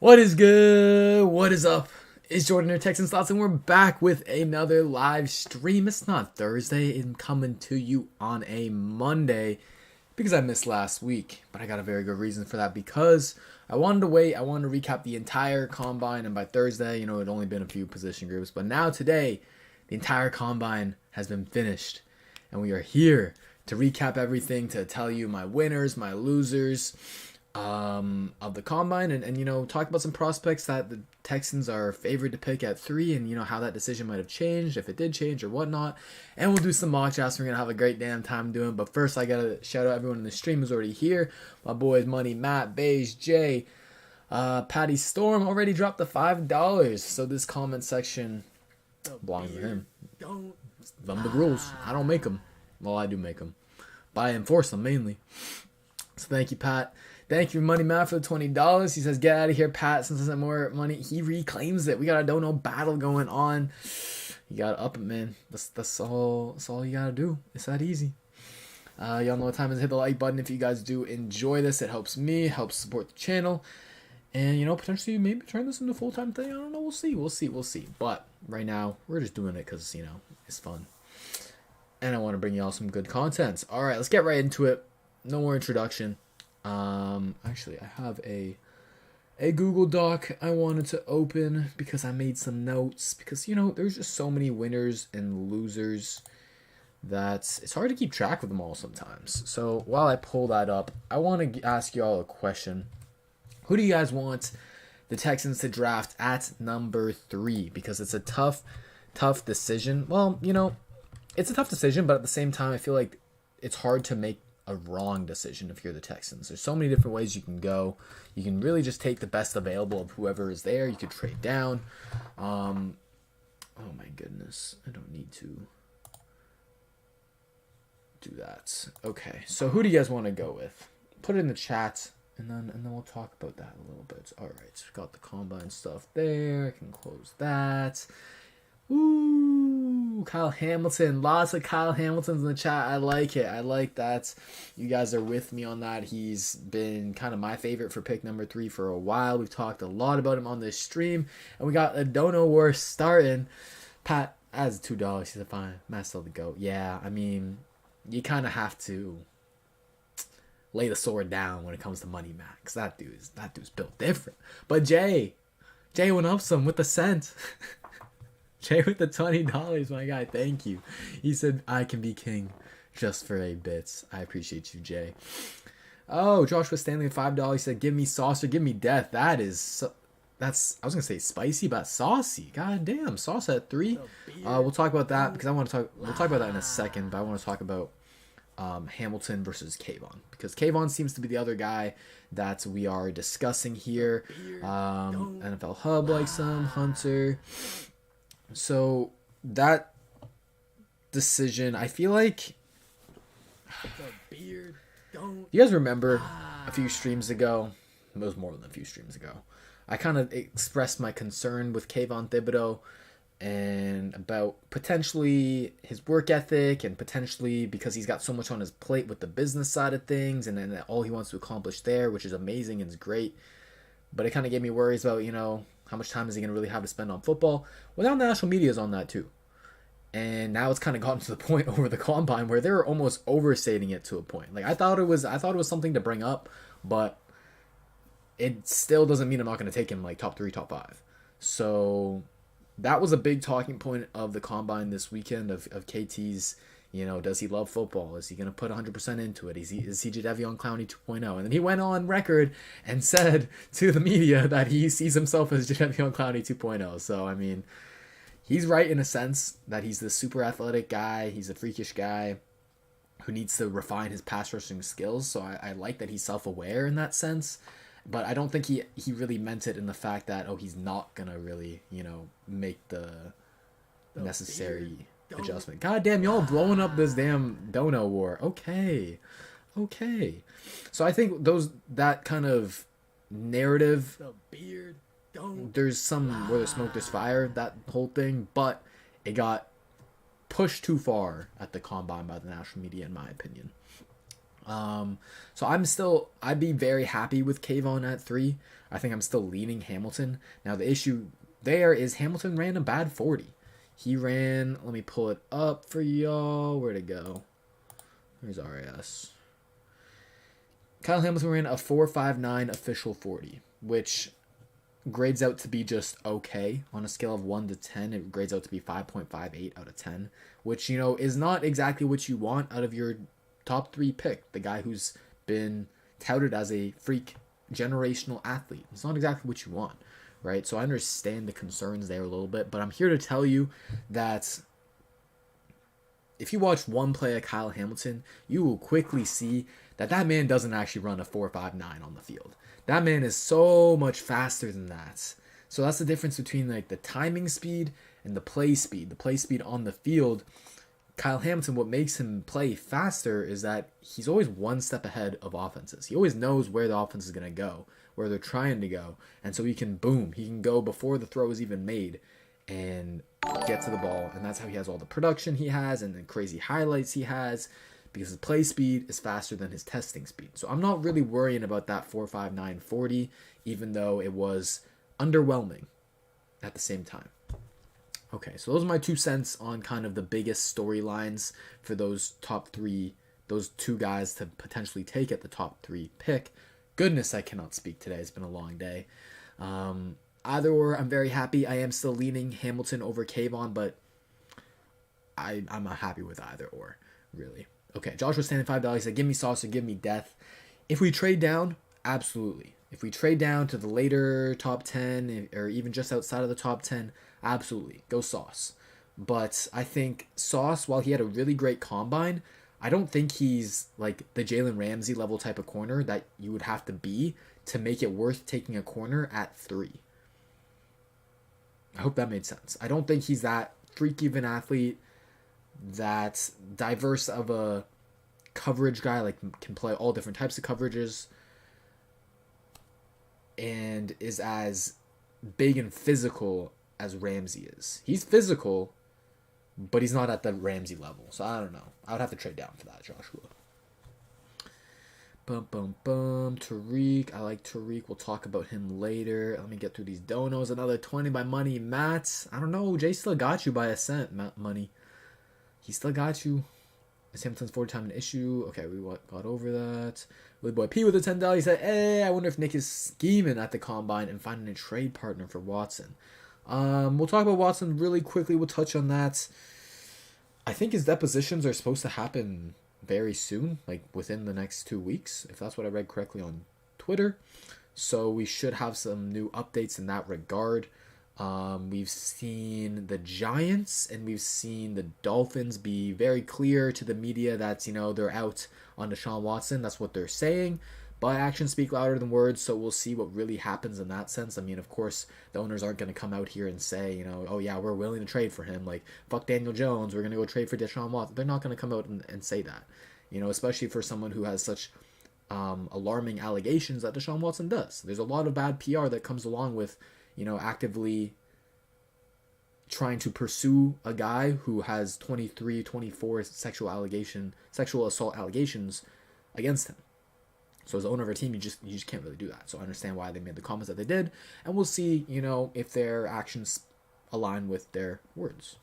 What is good? What is up? It's Jordan here, Texans Thoughts, and we're back with another live stream. It's not Thursday, I'm coming to you on a Monday because I missed last week, but I got a very good reason for that because I wanted to wait. I wanted to recap the entire combine, and by Thursday, it had only been a few position groups, but now today, the entire combine has been finished, and we are here to recap everything, to tell you my winners, my losers, of the combine, and talk about some prospects that the Texans are favored to pick at 3, and how that decision might have changed, if it did change or whatnot. And we'll do some mock drafts. We're gonna have a great damn time doing it. But first, I gotta shout out everyone in the stream who's already here. My boys Money, Matt, Beige, Jay, Patty Storm already dropped the $5. So this comment section belongs to him. Them the rules. I don't make them. Well, I do make them, but I enforce them mainly. So thank you, Pat. Thank you, Money Matt, for the $20. He says, get out of here, Pat. Since there's more money, he reclaims it. We got a dono battle going on. You got to up it, man. That's all you got to do. It's that easy. Y'all know what time is. Hit the like button if you guys do enjoy this. It helps me, helps support the channel. And, potentially maybe turn this into a full-time thing. I don't know. We'll see. But right now, we're just doing it because, it's fun. And I want to bring y'all some good content. All right, let's get right into it. No more introduction. Actually, I have a Google Doc I wanted to open because I made some notes because, there's just so many winners and losers that it's hard to keep track of them all sometimes. So while I pull that up, I want to ask y'all a question. Who do you guys want the Texans to draft at number 3? Because it's a tough decision. Well, it's a tough decision, but at the same time, I feel like it's hard to make a wrong decision if you're the Texans. There's so many different ways you can go. You can really just take the best available of whoever is there. You could trade down. Oh my goodness. I don't need to do that. Okay, so who do you guys want to go with? Put it in the chat, and then we'll talk about that a little bit. All right, so got the combine stuff there. I can close that. Ooh, Kyle Hamilton. Lots of Kyle Hamiltons in the chat. I like it. I like that. You guys are with me on that. He's been kind of my favorite for pick number 3 for a while. We've talked a lot about him on this stream. And we got a Dono War starting. Pat adds $2. He said, fine. Matt still the GOAT. Yeah, I mean, you kind of have to lay the sword down when it comes to Money Max. That dude's built different. But Jay went up some with the cent. Jay with the $20, my guy. Thank you. He said, I can be king just for a bit. I appreciate you, Jay. Oh, Joshua Stanley with $5. He said, give me sauce or give me death. That's, I was going to say spicy, but saucy. God damn. Sauce at 3. We'll talk about that because we'll talk about that in a second, but I want to talk about Hamilton versus Kayvon, because Kayvon seems to be the other guy that we are discussing here. NFL Hub likes him, Hunter. So that decision, I feel like you guys remember a few streams ago, it was more than a few streams ago, I kind of expressed my concern with Kayvon Thibodeau and about potentially his work ethic, and potentially because he's got so much on his plate with the business side of things, and then all he wants to accomplish there, which is amazing and is great. But it kind of gave me worries about, how much time is he going to really have to spend on football? Well, now national media is on that too. And now it's kind of gotten to the point over the combine where they're almost overstating it to a point. Like I thought it was something to bring up, but it still doesn't mean I'm not going to take him like top 3, top 5. So that was a big talking point of the combine this weekend of KT's, does he love football? Is he going to put 100% into it? Is he Jadeveon Clowney 2.0? And then he went on record and said to the media that he sees himself as Jadeveon Clowney 2.0. So, I mean, he's right in a sense that he's this super athletic guy. He's a freakish guy who needs to refine his pass rushing skills. So I like that he's self-aware in that sense. But I don't think he really meant it in the fact that, he's not going to really, make the necessary adjustment. God damn, y'all blowing up this damn Dono War. Okay. So I think that kind of narrative, there's some where there's smoke, there's fire, that whole thing, but it got pushed too far at the combine by the national media, in my opinion. So I'd be very happy with Kayvon at 3. I think I'm still leaning Hamilton. Now the issue there is Hamilton ran a bad 40. He ran, let me pull it up for y'all. Where'd it go? Here's RAS. Kyle Hamilton ran a 4.59 official 40, which grades out to be just okay. On a scale of 1 to 10, it grades out to be 5.58 out of 10, which, is not exactly what you want out of your top 3 pick, the guy who's been touted as a freak generational athlete. It's not exactly what you want, right? So I understand the concerns there a little bit, but I'm here to tell you that if you watch one play of Kyle Hamilton, you will quickly see that man doesn't actually run a 4.59 on the field. That man is so much faster than that. So that's the difference between like the timing speed and the play speed. The play speed on the field, Kyle Hamilton, what makes him play faster is that he's always one step ahead of offenses. He always knows where the offense is going to go, where they're trying to go. And so he can go before the throw is even made and get to the ball. And that's how he has all the production he has and the crazy highlights he has, because his play speed is faster than his testing speed. So I'm not really worrying about that 4.59 40, even though it was underwhelming at the same time. Okay, so those are my 2 cents on kind of the biggest storylines for those top 3, those 2 guys to potentially take at the top 3 pick. Goodness, I cannot speak today. It's been a long day. Either or, I'm very happy. I am still leaning Hamilton over Kayvon, but I'm not happy with either or, really. Okay, Josh was standing $5. He said, give me sauce or give me death. If we trade down, absolutely. If we trade down to the later top 10 or even just outside of the top 10, absolutely. Go Sauce. But I think Sauce, while he had a really great combine, I don't think he's like the Jalen Ramsey level type of corner that you would have to be to make it worth taking a corner at 3. I hope that made sense. I don't think he's that freaky of an athlete, that diverse of a coverage guy, like can play all different types of coverages, and is as big and physical as Ramsey is. He's physical, but he's not at the Ramsey level. So I don't know. I would have to trade down for that, Joshua. Tariq. I like Tariq. We'll talk about him later. Let me get through these donos. Another 20 by Money. Matt. I don't know. Jay still got you by a cent, Money. He still got you. Is Hamilton's 40 time an issue? Okay, we got over that. Willie Boy P with a $10. He said, hey, I wonder if Nick is scheming at the combine and finding a trade partner for Watson. We'll talk about Watson really quickly. We'll touch on that. I think his depositions are supposed to happen very soon, like within the next 2 weeks, if that's what I read correctly on Twitter. So we should have some new updates in that regard. We've seen the Giants and we've seen the Dolphins be very clear to the media that, they're out on Deshaun Watson. That's what they're saying. But actions speak louder than words, so we'll see what really happens in that sense. I mean, of course, the owners aren't going to come out here and say, oh yeah, we're willing to trade for him. Like, fuck Daniel Jones, we're going to go trade for Deshaun Watson. They're not going to come out and say that, especially for someone who has such alarming allegations that Deshaun Watson does. There's a lot of bad PR that comes along with, actively trying to pursue a guy who has 23, 24 sexual assault allegations against him. So as the owner of a team, you just can't really do that. So I understand why they made the comments that they did, and we'll see, if their actions align with their words.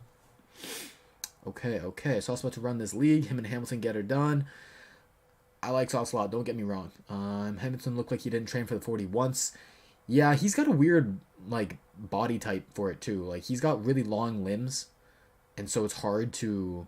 Okay. Sauce about to run this league. Him and Hamilton get her done. I like Sauce a lot. Don't get me wrong. Hamilton looked like he didn't train for the 40 once. Yeah, he's got a weird body type for it too. Like he's got really long limbs, and so it's hard to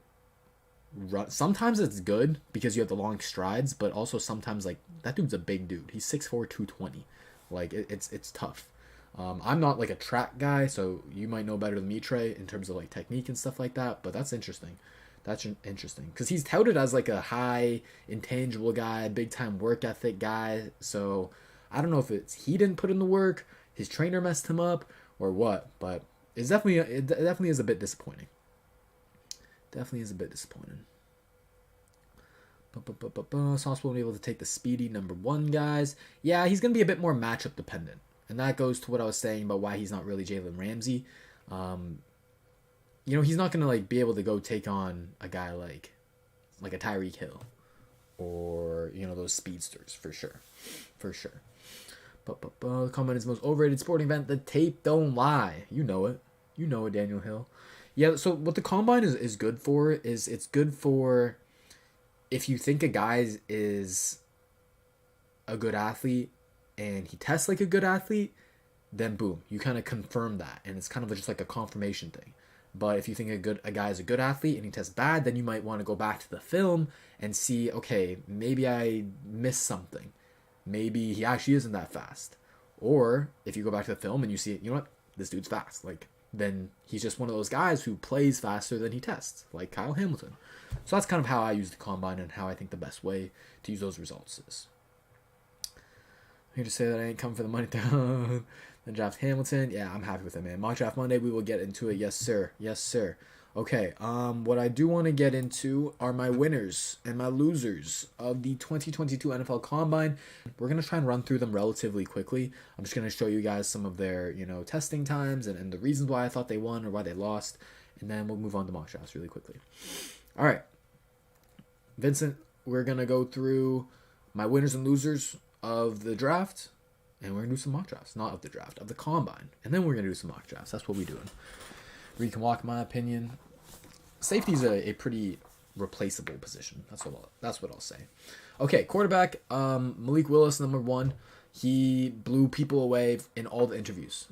run. Sometimes it's good because you have the long strides, but also sometimes that dude's a big dude. He's 6'4", 220. It's tough. I'm not a track guy, so you might know better than me, Trey, in terms of technique and stuff like that. But that's interesting. That's interesting because he's touted as a high intangible guy, big time work ethic guy. So I don't know if it's he didn't put in the work, his trainer messed him up, or what. But it definitely is a bit disappointing. Definitely is a bit disappointing. Sauce won't be able to take the speedy number 1 guys. Yeah, he's going to be a bit more matchup dependent. And that goes to what I was saying about why he's not really Jalen Ramsey. He's not going to be able to go take on a guy like a Tyreek Hill or, those speedsters, for sure. For sure. But the combine is the most overrated sporting event. The tape don't lie. You know it. You know it, Daniel Hill. Yeah, so what the combine is good for is it's good for if you think a guy is a good athlete and he tests like a good athlete, then boom, you kind of confirm that, and it's kind of just like a confirmation thing. But if you think a guy is a good athlete and he tests bad, then you might want to go back to the film and see, okay, maybe I missed something. Maybe he actually isn't that fast. Or if you go back to the film and you see, you know what, this dude's fast. Like, then he's just one of those guys who plays faster than he tests, like Kyle Hamilton. So that's kind of how I use the combine and how I think the best way to use those results is. I'm here to say that I ain't come for the money down. Then draft Hamilton. Yeah, I'm happy with it, man. Mock draft Monday, we will get into it. Yes, sir. Yes, sir. Okay, what I do want to get into are my winners and my losers of the 2022 NFL Combine. We're going to try and run through them relatively quickly. I'm just going to show you guys some of their, testing times and the reasons why I thought they won or why they lost. And then we'll move on to mock drafts really quickly. All right. Vincent, we're going to go through my winners and losers of the draft. And we're going to do some mock drafts. Not of the draft, of the Combine. And then we're going to do some mock drafts. That's what we're doing. Reed can walk, in my opinion. Safety is a pretty replaceable position. That's what I'll say. Okay, quarterback, Malik Willis, number 1. He blew people away in all the interviews.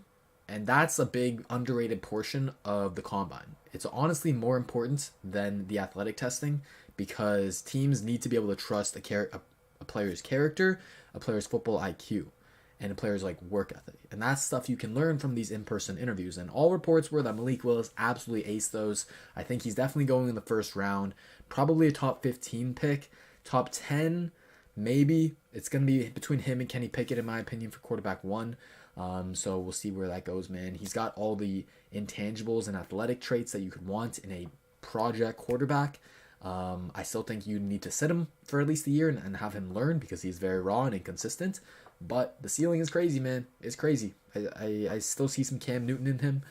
And that's a big underrated portion of the combine. It's honestly more important than the athletic testing because teams need to be able to trust a player's character, a player's football IQ, and a player's work ethic. And that's stuff you can learn from these in-person interviews. And all reports were that Malik Willis absolutely aced those. I think he's definitely going in the first round. Probably a top 15 pick. Top 10, maybe. It's going to be between him and Kenny Pickett, in my opinion, for quarterback 1. So we'll see where that goes, man. He's got all the intangibles and athletic traits that you could want in a project quarterback. I still think you need to sit him for at least a year and have him learn because he's very raw and inconsistent. But the ceiling is crazy, man. It's crazy. I still see some Cam Newton in him.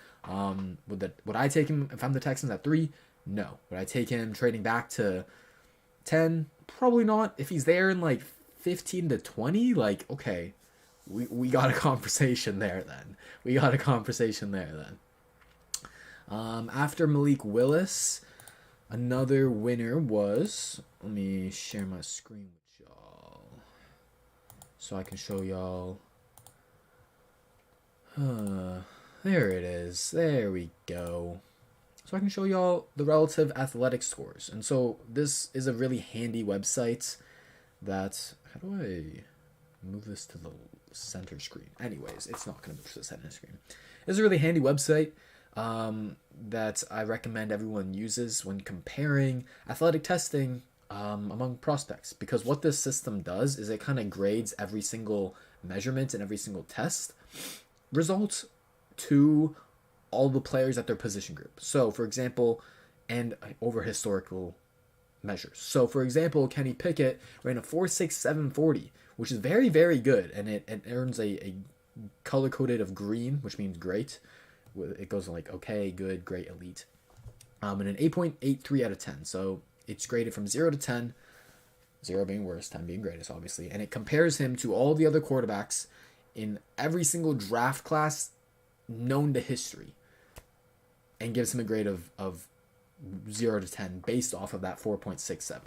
Would I take him if I'm the Texans at 3? No. Would I take him trading back to 10? Probably not. If he's there in 15 to 20, okay, we got a conversation there then. After Malik Willis, another winner was, let me share my screen with y'all so I can show y'all. There it is. There we go. So I can show y'all the relative athletic scores. And so this is a really handy website that, how do I move this to the center screen? Anyways, it's not going to move to the center screen. It's a really handy website that I recommend everyone uses when comparing athletic testing among prospects, because what this system does is it kind of grades every single measurement and every single test results to all the players at their position group. So, for example, and over historical measures. So, for example, Kenny Pickett ran a 4.67 40, which is very, very good, and it earns a color-coded of green, which means great. It goes okay, good, great, elite. And an 8.83 out of 10. So it's graded from 0 to 10, 0 being worst, 10 being greatest, obviously. And it compares him to all the other quarterbacks in every single draft class known to history and gives him a grade of 0 to 10 based off of that 4.67.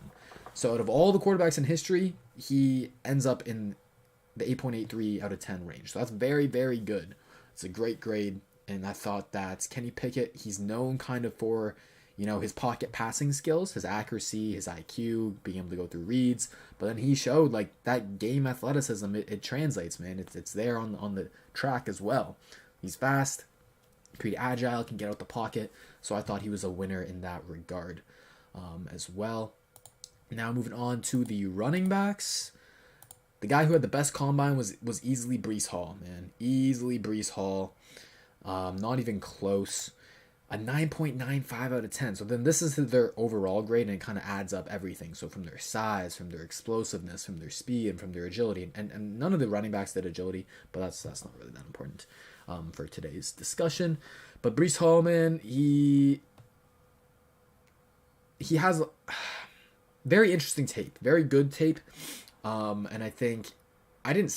So out of all the quarterbacks in history, he ends up in the 8.83 out of 10 range. So that's very, very good. It's a great grade. And I thought that Kenny Pickett, he's known kind of for, his pocket passing skills, his accuracy, his IQ, being able to go through reads. But then he showed that game athleticism, it translates, man. It's there on the track as well. He's fast, pretty agile, can get out the pocket. So I thought he was a winner in that regard as well. Now moving on to the running backs. The guy who had the best combine was easily Breece Hall, man. Easily Breece Hall. Not even close. A 9.95 out of 10. So then this is their overall grade, and it kind of adds up everything. So from their size, from their explosiveness, from their speed, and from their agility. And none of the running backs did agility, but that's not really that important for today's discussion. But Breece Hall, man, he has... very interesting tape, very good tape. And I think I didn't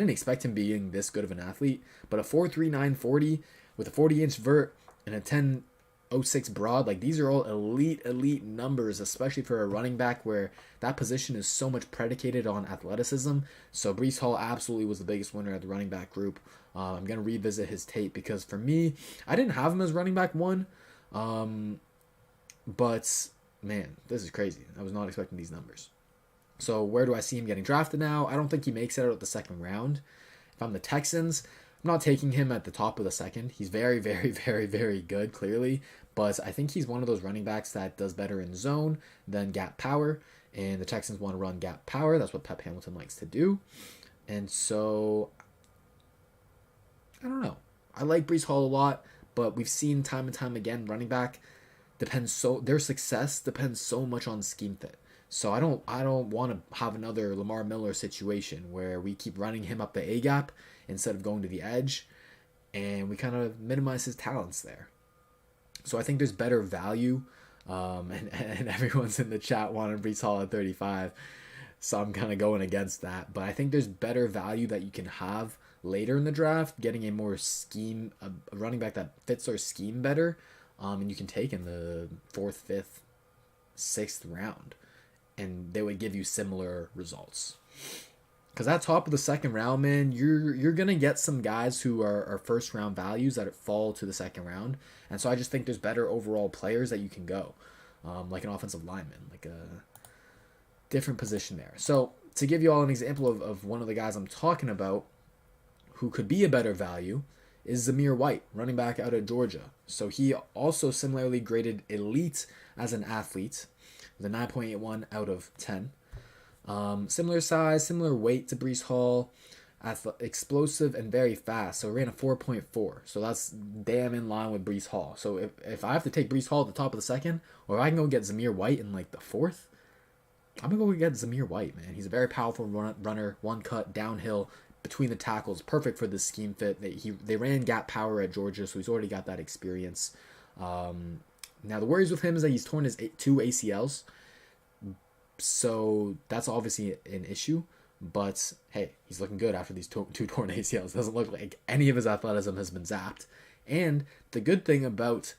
expect him being this good of an athlete, but a 4.39 40 with a 40-inch vert and a 10.06 broad, like these are all elite numbers, especially for a running back where that position is so much predicated on athleticism. So Breece Hall absolutely was the biggest winner at the running back group. I'm going to revisit his tape because for me, I didn't have him as running back one. But man, this is crazy. I was not expecting these numbers. So where do I see him getting drafted now? I don't think he makes it out of the second round. If I'm the Texans, I'm not taking him at the top of the second. He's very, very good, clearly. But I think he's one of those running backs that does better in zone than gap power. And the Texans want to run gap power. That's what Pep Hamilton likes to do. And so, I don't know. I like Breece Hall a lot, but we've seen time and time again, running back their success depends so much on scheme fit. So I don't want to have another Lamar Miller situation where we keep running him up the A gap instead of going to the edge, and we kind of minimize his talents there. So I think there's better value, and everyone's in the chat wanting Breece Hall at 35, so I'm kind of going against that. But I think there's better value that you can have later in the draft, getting a more a running back that fits our scheme better, and you can take in the 4th, 5th, 6th round. And they would give you similar results. Because at top of the second round, man, you're going to get some guys who are first round values that fall to the second round. And so I just think there's better overall players that you can go. Like an offensive lineman, like a different position there. So to give you all an example of one of the guys I'm talking about who could be a better value is Amir White, running back out of Georgia. So he also similarly graded elite as an athlete, with a 9.81 out of 10. Similar size, similar weight to Breece Hall, explosive and very fast. So it ran a 4.4. So that's damn in line with Breece Hall. So if I have to take Breece Hall at the top of the second, or if I can go get Zamir White in like the 4th, I'm going to go get Zamir White, man. He's a very powerful runner, one cut, downhill, between the tackles, perfect for this scheme fit. They ran gap power at Georgia, so he's already got that experience. Now, the worries with him is that he's torn his 2 ACLs, so that's obviously an issue, but hey, he's looking good after these 2 torn ACLs. It doesn't look like any of his athleticism has been zapped. And the good thing about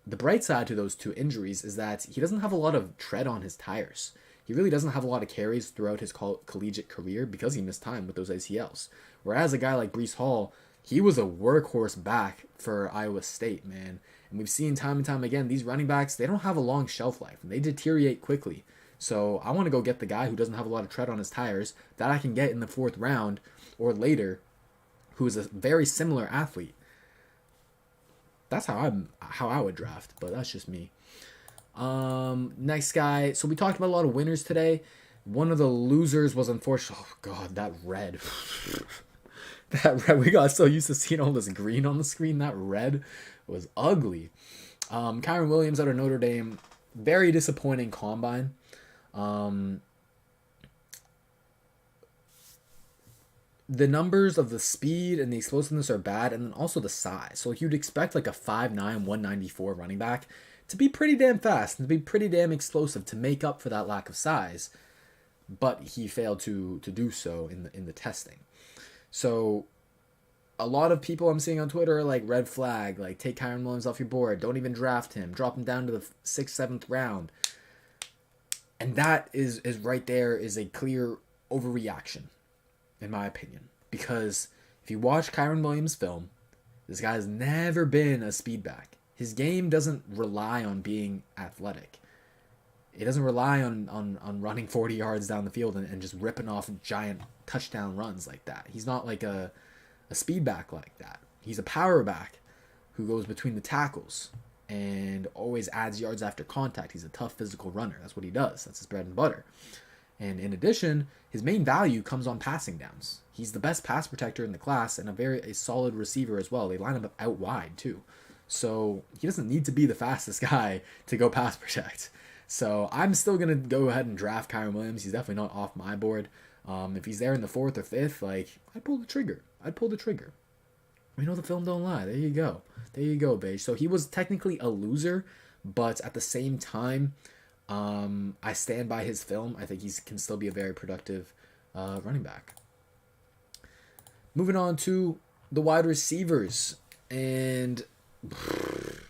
the bright side to those 2 injuries is that he doesn't have a lot of tread on his tires. He really doesn't have a lot of carries throughout his collegiate career because he missed time with those ACLs. Whereas a guy like Breece Hall, he was a workhorse back for Iowa State, man. And we've seen time and time again, these running backs, they don't have a long shelf life, and they deteriorate quickly. So I want to go get the guy who doesn't have a lot of tread on his tires that I can get in the 4th round or later, who is a very similar athlete. That's how I would draft, but that's just me. Next guy. So we talked about a lot of winners today. One of the losers was unfortunate. Oh God, that red. That red. We got so used to seeing all this green on the screen. That red was ugly. Kyren Williams out of Notre Dame. Very disappointing combine. The numbers of the speed and the explosiveness are bad, and then also the size. So you'd expect like a 5'9", 194 running back to be pretty damn fast and to be pretty damn explosive to make up for that lack of size, but he failed to do so in the testing. So a lot of people I'm seeing on Twitter are like, red flag, like take Kyren Williams off your board, don't even draft him, drop him down to the 6th, 7th round. And that is right there is a clear overreaction, in my opinion. Because if you watch Kyren Williams' film, this guy has never been a speed back. His game doesn't rely on being athletic. It doesn't rely on running 40 yards down the field and just ripping off giant touchdown runs like that. He's not like a speed back like that. He's a power back who goes between the tackles and always adds yards after contact. He's a tough physical runner. That's what he does. That's his bread and butter. And in addition, his main value comes on passing downs. He's the best pass protector in the class and a solid receiver as well. They line him up out wide too. So he doesn't need to be the fastest guy to go pass protect. So I'm still going to go ahead and draft Kyren Williams. He's definitely not off my board. If he's there in the 4th or 5th, like, I'd pull the trigger. We know the film don't lie. There you go, Beige. So he was technically a loser, but at the same time, I stand by his film. I think he can still be a very productive running back. Moving on to the wide receivers. And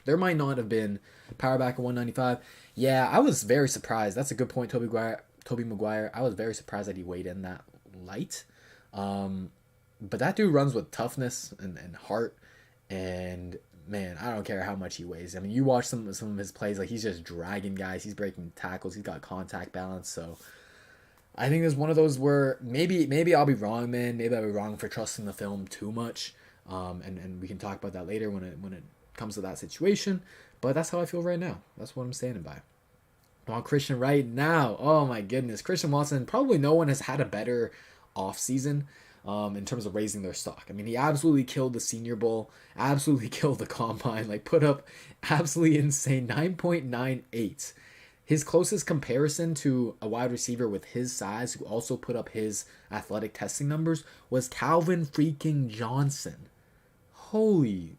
there might not have been power back at 195. Yeah, I was very surprised. That's a good point, Toby Maguire. I was very surprised that he weighed in that light. But that dude runs with toughness and heart. And man, I don't care how much he weighs. I mean, you watch some of his plays, like he's just dragging guys. He's breaking tackles. He's got contact balance. So I think there's one of those where maybe I'll be wrong, man. Maybe I'll be wrong for trusting the film too much. And we can talk about that later when it comes to that situation. But that's how I feel right now. That's what I'm standing by. On Christian right now, oh my goodness, Christian Watson. Probably no one has had a better offseason in terms of raising their stock. I mean, he absolutely killed the Senior Bowl, absolutely killed the Combine, like put up absolutely insane 9.98. His closest comparison to a wide receiver with his size, who also put up his athletic testing numbers, was Calvin freaking Johnson. Holy.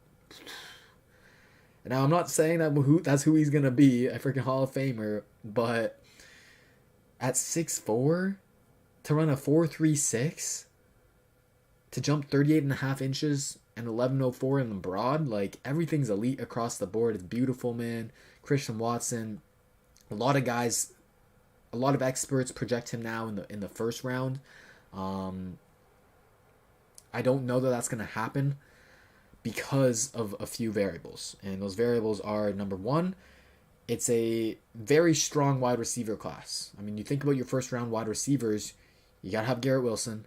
Now, I'm not saying that's who he's going to be, a freaking Hall of Famer, but at 6'4", to run a 4.36, to jump 38.5 inches and 11.04 in the broad, like, everything's elite across the board. It's beautiful, man. Christian Watson, a lot of guys, a lot of experts project him now in the first round. I don't know that that's going to happen because of a few variables. And those variables are, number one, it's a very strong wide receiver class. I mean, you think about your first round wide receivers, you got to have Garrett Wilson,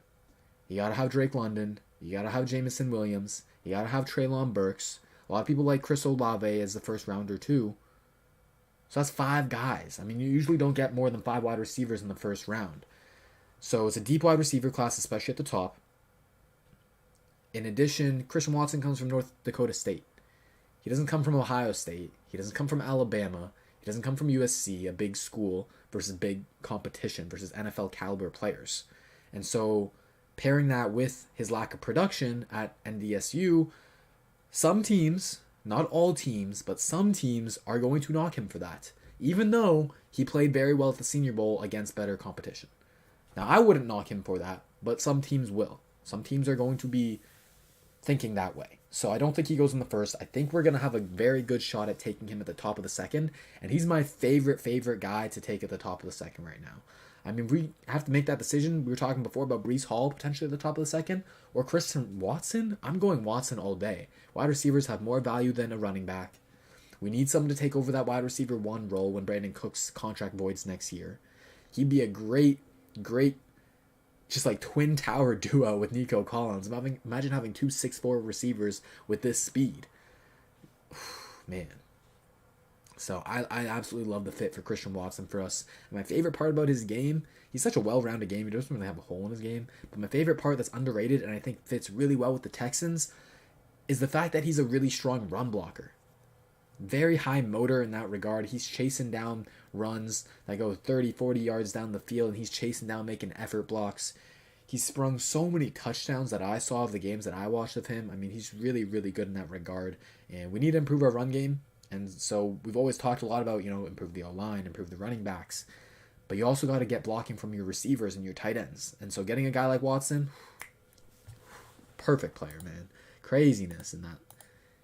you got to have Drake London, you got to have Jameson Williams, you got to have Treylon Burks. A lot of people like Chris Olave as the first rounder too. So that's 5 guys. I mean, you usually don't get more than 5 wide receivers in the first round. So it's a deep wide receiver class, especially at the top. In addition, Christian Watson comes from North Dakota State. He doesn't come from Ohio State. He doesn't come from Alabama. He doesn't come from USC, a big school, versus big competition, versus NFL caliber players. And so pairing that with his lack of production at NDSU, some teams, not all teams, but some teams are going to knock him for that, even though he played very well at the Senior Bowl against better competition. Now, I wouldn't knock him for that, but some teams will. Some teams are going to be thinking that way. So I don't think he goes in the first. I think we're going to have a very good shot at taking him at the top of the second, and he's my favorite guy to take at the top of the second right now. I mean, we have to make that decision. We were talking before about Breece Hall potentially at the top of the second, or Christian Watson. I'm going Watson all day. Wide receivers have more value than a running back. We need someone to take over that wide receiver 1 role when Brandon Cook's contract voids next year. He'd be a great just like twin tower duo with Nico Collins. Imagine having 2 6'4" receivers with this speed. Man. So I absolutely love the fit for Christian Watson for us. And my favorite part about his game, he's such a well-rounded game. He doesn't really have a hole in his game. But my favorite part that's underrated and I think fits really well with the Texans is the fact that he's a really strong run blocker. Very high motor in that regard. He's chasing down runs that go 30, 40 yards down the field, and he's chasing down, making effort blocks. He's sprung so many touchdowns that I saw of the games that I watched of him. I mean, he's really good in that regard. And we need to improve our run game. And so we've always talked a lot about, improve the O-line, improve the running backs. But you also got to get blocking from your receivers and your tight ends. And so getting a guy like Watson, perfect player, man. Craziness in that.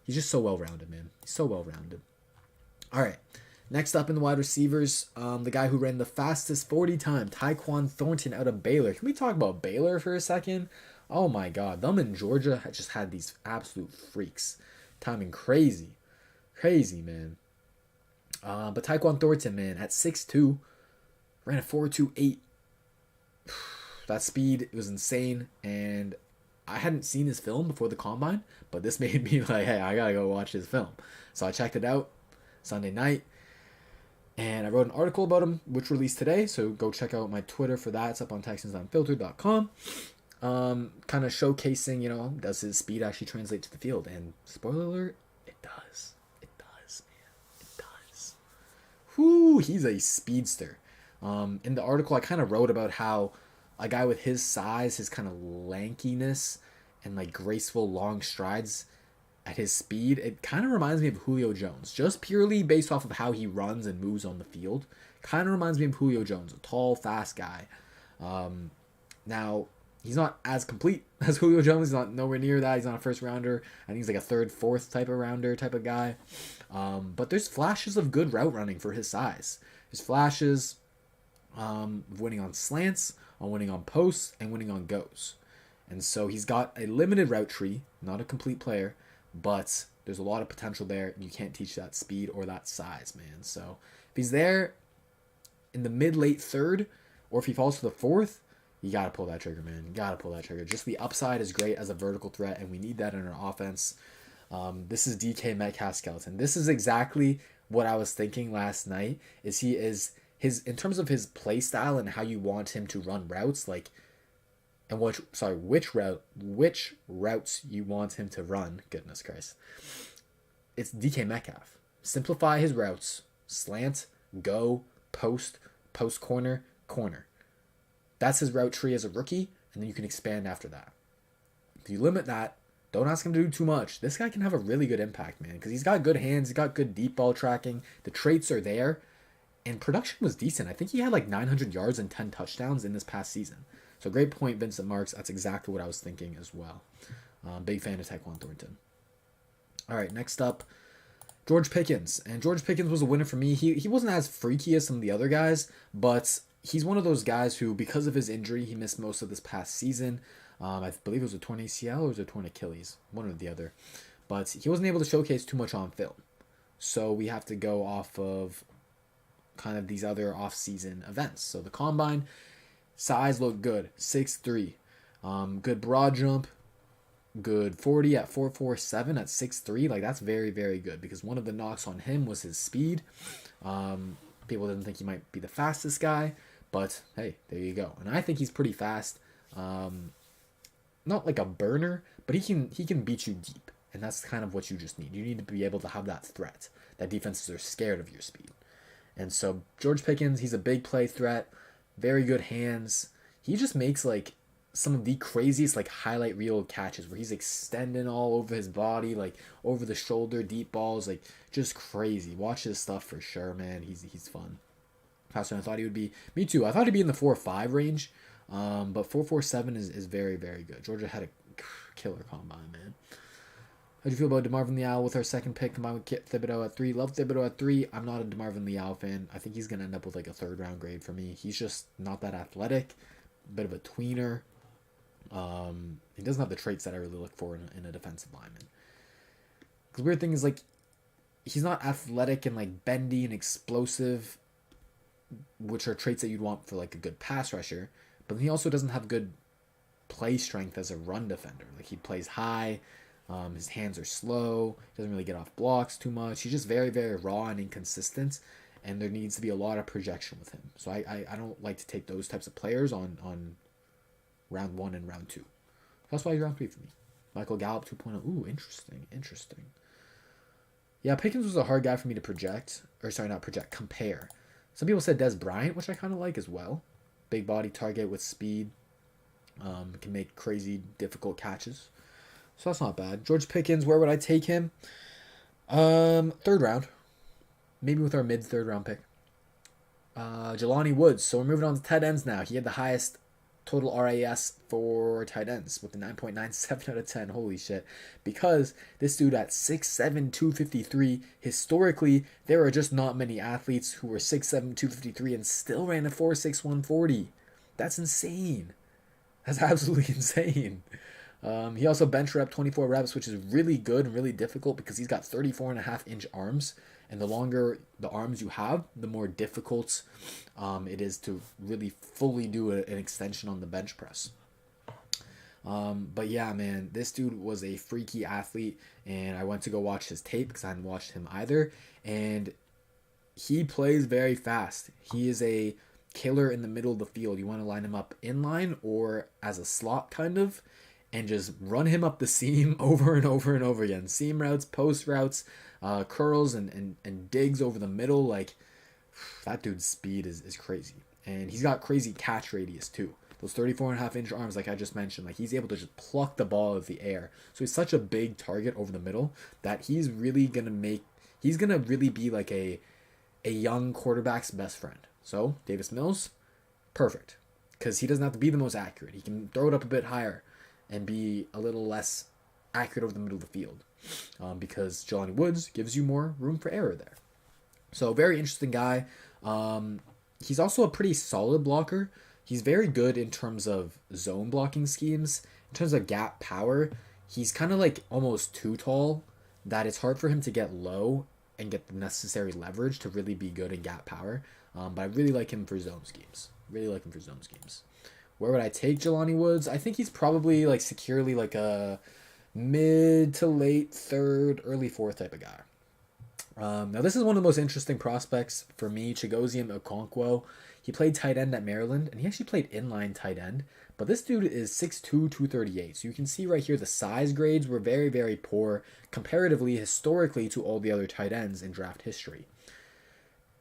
He's just so well-rounded, man. He's so well-rounded. All right. Next up in the wide receivers, the guy who ran the fastest 40 time, Tyquan Thornton out of Baylor. Can we talk about Baylor for a second? Oh my God. Them in Georgia just had these absolute freaks. Timing crazy. Crazy, man. But Tyquan Thornton, man, at 6'2", ran a 4.28. That speed was insane, and I hadn't seen his film before the Combine, but this made me like, hey, I gotta go watch his film. So I checked it out Sunday night, and I wrote an article about him, which released today, so go check out my Twitter for that. It's up on TexansUnfiltered.com. Kind of showcasing, does his speed actually translate to the field? And spoiler alert, it does. It does, man. It does. Whoo, he's a speedster. In the article, I kind of wrote about how a guy with his size, his kind of lankiness, and like graceful long strides at his speed, it kind of reminds me of Julio Jones, just purely based off of how he runs and moves on the field. Kind of reminds me of Julio Jones, a tall, fast guy. Now, he's not as complete as Julio Jones. He's not nowhere near that. He's not a first rounder. I think he's like a third, fourth type of rounder type of guy. But there's flashes of good route running for his size. There's flashes of winning on slants, on winning on posts, and winning on goes. And so he's got a limited route tree, not a complete player, but there's a lot of potential there. You can't teach that speed or that size, man. So if he's there in the mid-late third, or if he falls to the fourth, you got to pull that trigger, man. You got to pull that trigger. Just the upside is great as a vertical threat, and we need that in our offense. This is DK Metcalf skeleton. This is exactly what I was thinking last night. In terms of his play style and how you want him to run routes, which routes you want him to run. Goodness Christ. It's DK Metcalf. Simplify his routes. Slant, go, post corner, corner. That's his route tree as a rookie, and then you can expand after that. If you limit that, don't ask him to do too much. This guy can have a really good impact, man, because he's got good hands, he's got good deep ball tracking. The traits are there, and production was decent. I think he had like 900 yards and 10 touchdowns in this past season. So great point, Vincent Marks. That's exactly what I was thinking as well. Big fan of Tyquan Thornton. All right, next up, George Pickens. And George Pickens was a winner for me. He wasn't as freaky as some of the other guys, but he's one of those guys who, because of his injury, he missed most of this past season. I believe it was a torn ACL or was it a torn Achilles, one or the other. But he wasn't able to showcase too much on film. So we have to go off of kind of these other off-season events. So the combine, size looked good, 6'3". Good broad jump, good 40 at 4.47 at 6'3". Like, that's very, very good, because one of the knocks on him was his speed. People didn't think he might be the fastest guy, but hey, there you go. And I think he's pretty fast. Not like a burner, but he can beat you deep. And that's kind of what you just need. You need to be able to have that threat, that defenses are scared of your speed. And so George Pickens, he's a big play threat, very good hands. He just makes like some of the craziest like highlight reel catches where he's extending all over his body, like over the shoulder, deep balls, like just crazy. Watch his stuff for sure, man. He's fun. Faster than I thought he would be. Me too. I thought he'd be in the 4.5 range, but 4.47 is very, very good. Georgia had a killer combine, man. How'd you feel about DeMarvin Leal with our second pick combined with Kit Thibodeau at 3? Love Thibodeau at 3. I'm not a DeMarvin Leal fan. I think he's going to end up with like a third round grade for me. He's just not that athletic. A bit of a tweener. He doesn't have the traits that I really look for in a defensive lineman. Because weird thing is, like, he's not athletic and like bendy and explosive, which are traits that you'd want for like a good pass rusher. But he also doesn't have good play strength as a run defender. Like, he plays high. His hands are slow. Doesn't really get off blocks too much. He's just very, very raw and inconsistent. And there needs to be a lot of projection with him. So I don't like to take those types of players on round 1 and round 2. That's why he's round 3 for me. Michael Gallup 2.0. Ooh, interesting. Yeah, Pickens was a hard guy for me to compare. Some people said Des Bryant, which I kind of like as well. Big body target with speed. Can make crazy, difficult catches. So that's not bad. George Pickens, where would I take him? 3rd round. Maybe with our mid-3rd round pick. Jelani Woods. So we're moving on to tight ends now. He had the highest total RAS for tight ends with the 9.97 out of 10. Holy shit. Because this dude at 6'7", 253, historically, there are just not many athletes who were 6'7", 253 and still ran a 4.6, 140. That's insane. That's absolutely insane. He also bench rep 24 reps, which is really good and really difficult because he's got 34.5-inch arms. And the longer the arms you have, the more difficult it is to really fully do an extension on the bench press. But yeah, man, this dude was a freaky athlete, and I went to go watch his tape because I hadn't watched him either. And he plays very fast. He is a killer in the middle of the field. You want to line him up in line or as a slot kind of, and just run him up the seam over and over and over again. Seam routes, post routes, curls and digs over the middle. Like, that dude's speed is crazy. And he's got crazy catch radius too. Those 34.5-inch arms, like I just mentioned, like he's able to just pluck the ball out of the air. So he's such a big target over the middle that he's going to really be like a young quarterback's best friend. So Davis Mills, perfect. Because he doesn't have to be the most accurate. He can throw it up a bit higher and be a little less accurate over the middle of the field. Because Jelani Woods gives you more room for error there. So very interesting guy. He's also a pretty solid blocker. He's very good in terms of zone blocking schemes. In terms of gap power, he's kind of like almost too tall that it's hard for him to get low and get the necessary leverage to really be good in gap power. But I really like him for zone schemes. Where would I take Jelani Woods? I think he's probably like securely like a mid to late third, early fourth type of guy. Now this is one of the most interesting prospects for me, Chigozium Okonkwo. He played tight end at Maryland, and he actually played inline tight end. But this dude is 6'2", 238. So you can see right here the size grades were very, very poor comparatively, historically, to all the other tight ends in draft history.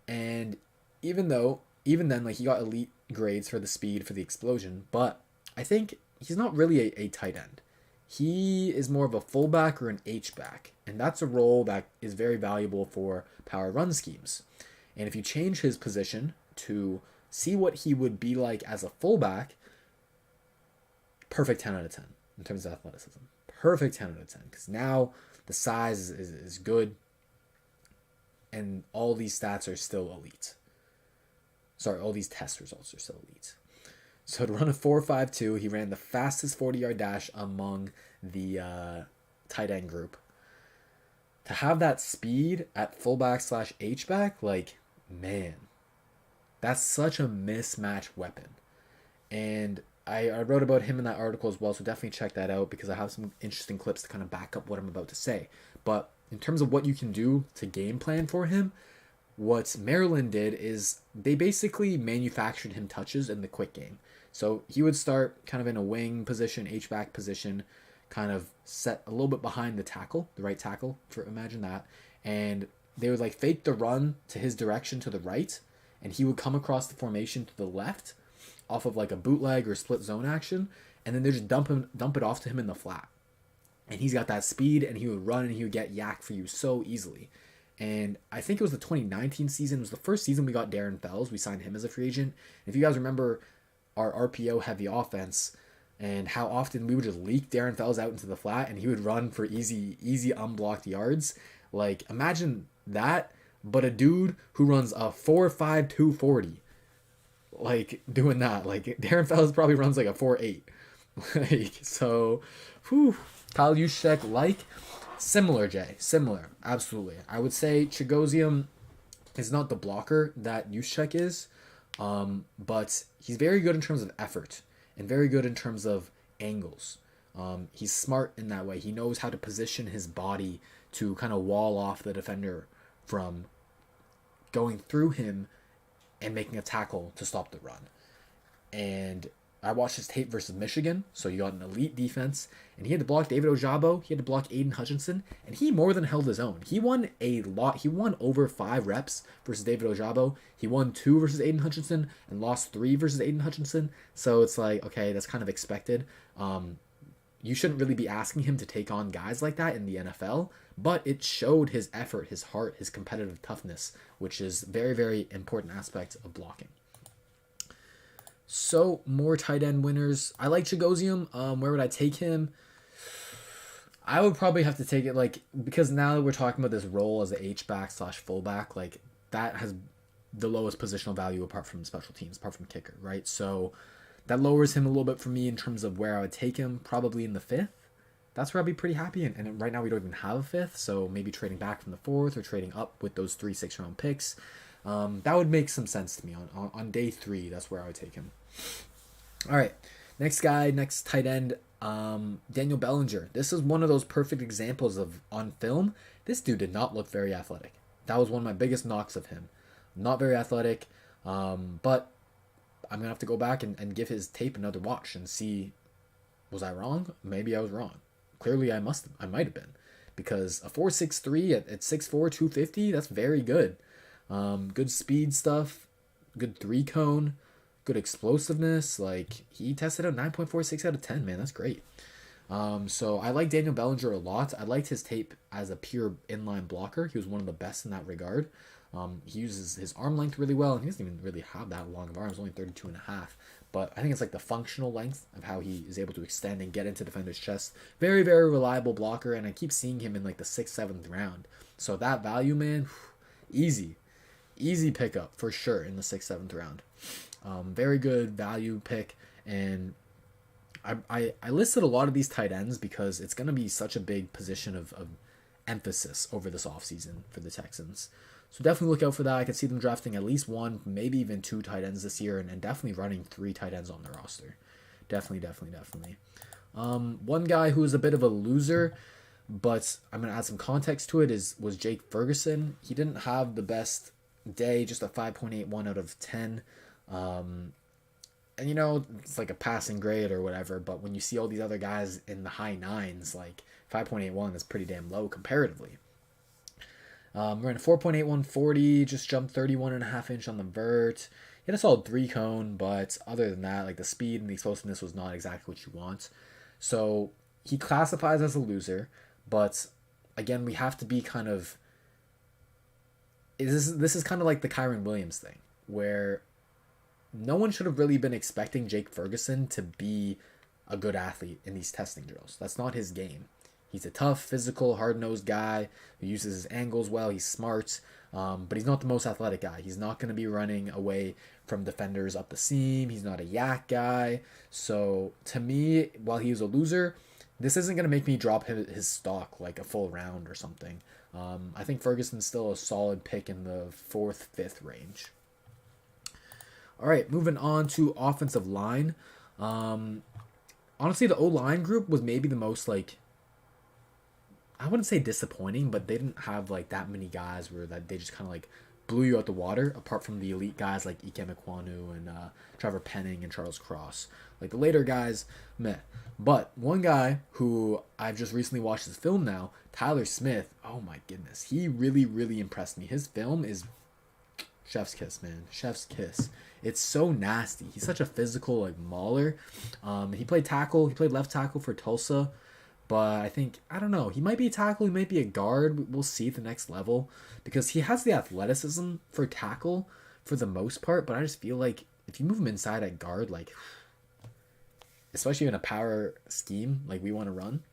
And even then, like, he got elite grades for the speed, for the explosion, but I think he's not really a tight end. He is more of a fullback or an H-back, and that's a role that is very valuable for power run schemes. And if you change his position to see what he would be like as a fullback, perfect 10 out of 10 in terms of athleticism. Perfect 10 out of 10, because now the size is good, and all these stats are still elite. Sorry, all these test results are still elite. So to run a 4.52, he ran the fastest 40-yard dash among the tight end group. To have that speed at fullback / H-back, like, man, that's such a mismatch weapon. And I wrote about him in that article as well, so definitely check that out because I have some interesting clips to kind of back up what I'm about to say. But in terms of what you can do to game plan for him, what Maryland did is they basically manufactured him touches in the quick game. So he would start kind of in a wing position, H-back position, kind of set a little bit behind the tackle, the right tackle, imagine that. And they would like fake the run to his direction to the right, and he would come across the formation to the left off of like a bootleg or split zone action, and then they just dump it off to him in the flat. And he's got that speed, and he would run, and he would get yak for you so easily. And I think it was the 2019 season. It was the first season we got Darren Fells. We signed him as a free agent. And if you guys remember our RPO heavy offense and how often we would just leak Darren Fells out into the flat and he would run for easy unblocked yards. Like, imagine that, but a dude who runs a 4.5 240. Like, doing that. Like, Darren Fells probably runs like a 4.8. Like, so, whew. Kyle Juszczyk, like, similar, Jay. Similar. Absolutely. I would say Chigozium is not the blocker that Juszczyk is, but he's very good in terms of effort and very good in terms of angles. He's smart in that way. He knows how to position his body to kind of wall off the defender from going through him and making a tackle to stop the run. And I watched his tape versus Michigan, so he got an elite defense, and he had to block David Ojabo, he had to block Aiden Hutchinson, and he more than held his own. He won a lot. He won over 5 reps versus David Ojabo. He won 2 versus Aiden Hutchinson and lost 3 versus Aiden Hutchinson. So it's like, okay, that's kind of expected. You shouldn't really be asking him to take on guys like that in the NFL, but it showed his effort, his heart, his competitive toughness, which is very, very important aspect of blocking. So, more tight end winners. I like Chigozium. Where would I take him? I would probably have to take it, like, because now that we're talking about this role as an H-back / fullback, like, that has the lowest positional value apart from special teams, apart from kicker, right? So, that lowers him a little bit for me in terms of where I would take him, probably in the 5th. That's where I'd be pretty happy, and right now we don't even have a 5th, so maybe trading back from the 4th or trading up with those 3 6-round picks. That would make some sense to me. On day 3, that's where I would take him. All right, next tight end, Daniel Bellinger. This is one of those perfect examples of, on film, this dude did not look very athletic. That was one of my biggest knocks of him. Not very athletic, but I'm going to have to go back and give his tape another watch and see, was I wrong? Maybe I was wrong. Clearly I might have been, because a 4.63 at 6'4", 250, that's very good. Good speed stuff, good 3-cone, good explosiveness. Like, he tested out 9.46 out of 10, man. That's great. So I like Daniel Bellinger a lot. I liked his tape as a pure inline blocker. He was one of the best in that regard. He uses his arm length really well, and he doesn't even really have that long of arms, only 32 and a half. But I think it's like the functional length of how he is able to extend and get into defenders' chest. Very, very reliable blocker, and I keep seeing him in like the 6th, 7th round. So that value, man, easy. Easy pickup for sure in the 6th, 7th round. Very good value pick, and I listed a lot of these tight ends because it's going to be such a big position of emphasis over this offseason for the Texans. So definitely look out for that. I could see them drafting at least 1, maybe even 2 tight ends this year, and definitely running 3 tight ends on the roster. Definitely. One guy who is a bit of a loser, but I'm going to add some context to it, was Jake Ferguson. He didn't have the best day, just a 5.81 out of 10. And it's like a passing grade or whatever, but when you see all these other guys in the high 9s, like 5.81 is pretty damn low comparatively. We're in a 4.81 40, just jumped 31.5 inch on the vert. He had a solid 3 cone, but other than that, like the speed and the explosiveness was not exactly what you want. So he classifies as a loser, but again, we have to be kind of... This is kind of like the Kyren Williams thing, where no one should have really been expecting Jake Ferguson to be a good athlete in these testing drills. That's not his game. He's a tough, physical, hard-nosed guy who uses his angles well. He's smart, but he's not the most athletic guy. He's not going to be running away from defenders up the seam. He's not a yak guy. So to me, while he was a loser, this isn't going to make me drop his stock like a full round or something. I think Ferguson's still a solid pick in the 4th, 5th range. All right, moving on to offensive line. Honestly, the O-line group was maybe the most, like, I wouldn't say disappointing, but they didn't have like that many guys where that they just kind of like blew you out the water, apart from the elite guys like Ike Mekwanu and Trevor Penning and Charles Cross. Like the later guys, meh. But one guy who I've just recently watched his film now, Tyler Smith, oh my goodness. He really, really impressed me. His film is chef's kiss, man. Chef's kiss. It's so nasty. He's such a physical like mauler. He played tackle. He played left tackle for Tulsa. But I don't know. He might be a tackle. He might be a guard. We'll see at the next level. Because he has the athleticism for tackle for the most part. But I just feel like if you move him inside at guard, like, especially in a power scheme like we want to run,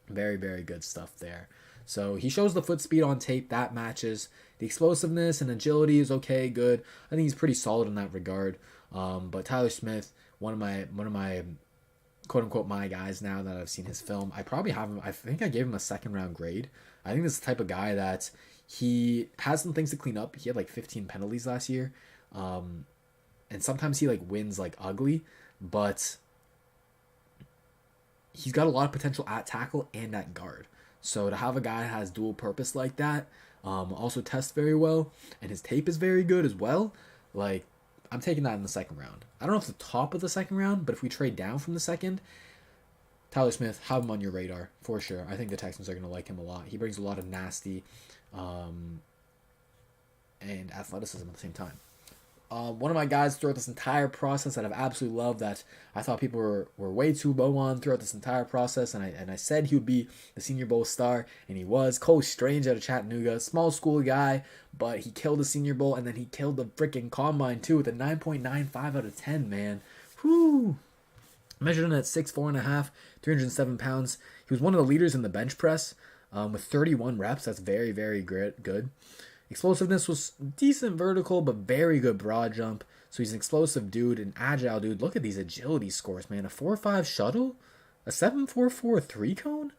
very, very good stuff there. So he shows the foot speed on tape. That matches. The explosiveness and agility is okay, good. I think he's pretty solid in that regard. But Tyler Smith, one of my quote unquote my guys now that I've seen his film. I probably have him. I think I gave him a 2nd round grade. I think this is the type of guy that he has some things to clean up. He had like 15 penalties last year. And sometimes he like wins like ugly, but he's got a lot of potential at tackle and at guard. So to have a guy that has dual purpose like that, also tests very well, and his tape is very good as well, like, I'm taking that in the 2nd round. I don't know if it's the top of the 2nd round, but if we trade down from the 2nd, Tyler Smith, have him on your radar for sure. I think the Texans are going to like him a lot. He brings a lot of nasty and athleticism at the same time. One of my guys throughout this entire process that I've absolutely loved, that I thought people were way too low on throughout this entire process, and I said he would be the Senior Bowl star, and he was. Cole Strange out of Chattanooga, small school guy, but he killed the Senior Bowl, and then he killed the freaking Combine too with a 9.95 out of 10, man. Whoo! Measured in at 6'4.5", 307 pounds. He was one of the leaders in the bench press with 31 reps. That's very, very good. Explosiveness was decent vertical, but very good broad jump. So he's an explosive dude, an agile dude. Look at these agility scores, man. A 4.5 shuttle, a 7.44 3-cone.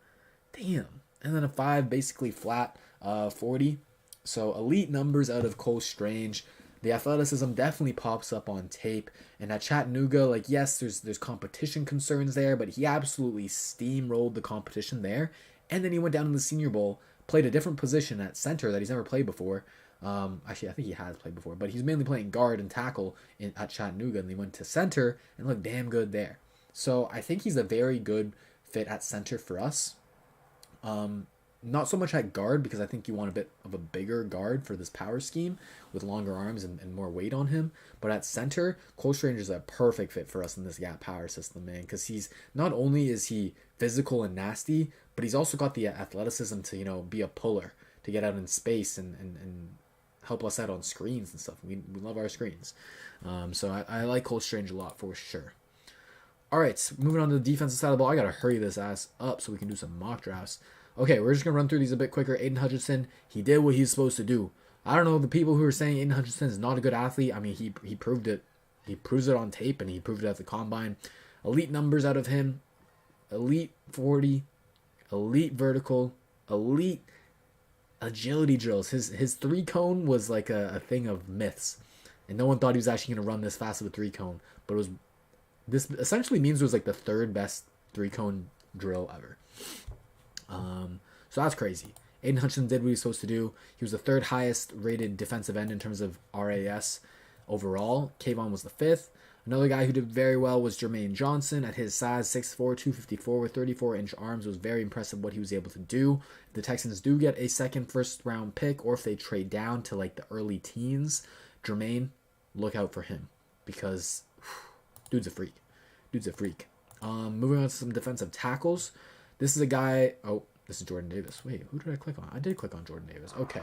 Damn. And then a 5 basically flat 40. So elite numbers out of Cole Strange. The athleticism definitely pops up on tape. And at Chattanooga, like, yes, there's competition concerns there, but he absolutely steamrolled the competition there. And then he went down in the Senior Bowl, played a different position at center that he's never played before. Actually, I think he has played before, but he's mainly playing guard and tackle at Chattanooga, and he went to center and looked damn good there. So I think he's a very good fit at center for us. Not so much at guard, because I think you want a bit of a bigger guard for this power scheme with longer arms and more weight on him. But at center, Cole Strange is a perfect fit for us in this gap power system, man, because he's not only is he physical and nasty, but he's also got the athleticism to, be a puller, to get out in space and help us out on screens and stuff. We love our screens. So I like Cole Strange a lot for sure. All right, moving on to the defensive side of the ball. I got to hurry this ass up so we can do some mock drafts. Okay, we're just going to run through these a bit quicker. Aiden Hutchinson, he did what he's supposed to do. I don't know the people who are saying Aiden Hutchinson is not a good athlete. I mean, he proved it. He proves it on tape, and he proved it at the combine. Elite numbers out of him. Elite 40. Elite vertical. Elite agility drills. His 3-cone was like a thing of myths. And no one thought he was actually going to run this fast with a 3-cone. But it was... This essentially means it was like the 3rd best 3-cone drill ever. So that's crazy. Aiden Hutchinson did what he was supposed to do. He was the 3rd highest rated defensive end in terms of RAS overall. Kayvon was the 5th. Another guy who did very well was Jermaine Johnson. At his size, 6'4", 254 with 34-inch arms. It was very impressive what he was able to do. If the Texans do get a second first-round pick, or if they trade down to like the early teens, Jermaine, look out for him. Because... Dude's a freak. Moving on to some defensive tackles. This is a guy... Oh, this is Jordan Davis. Wait, who did I click on? I did click on Jordan Davis. Okay.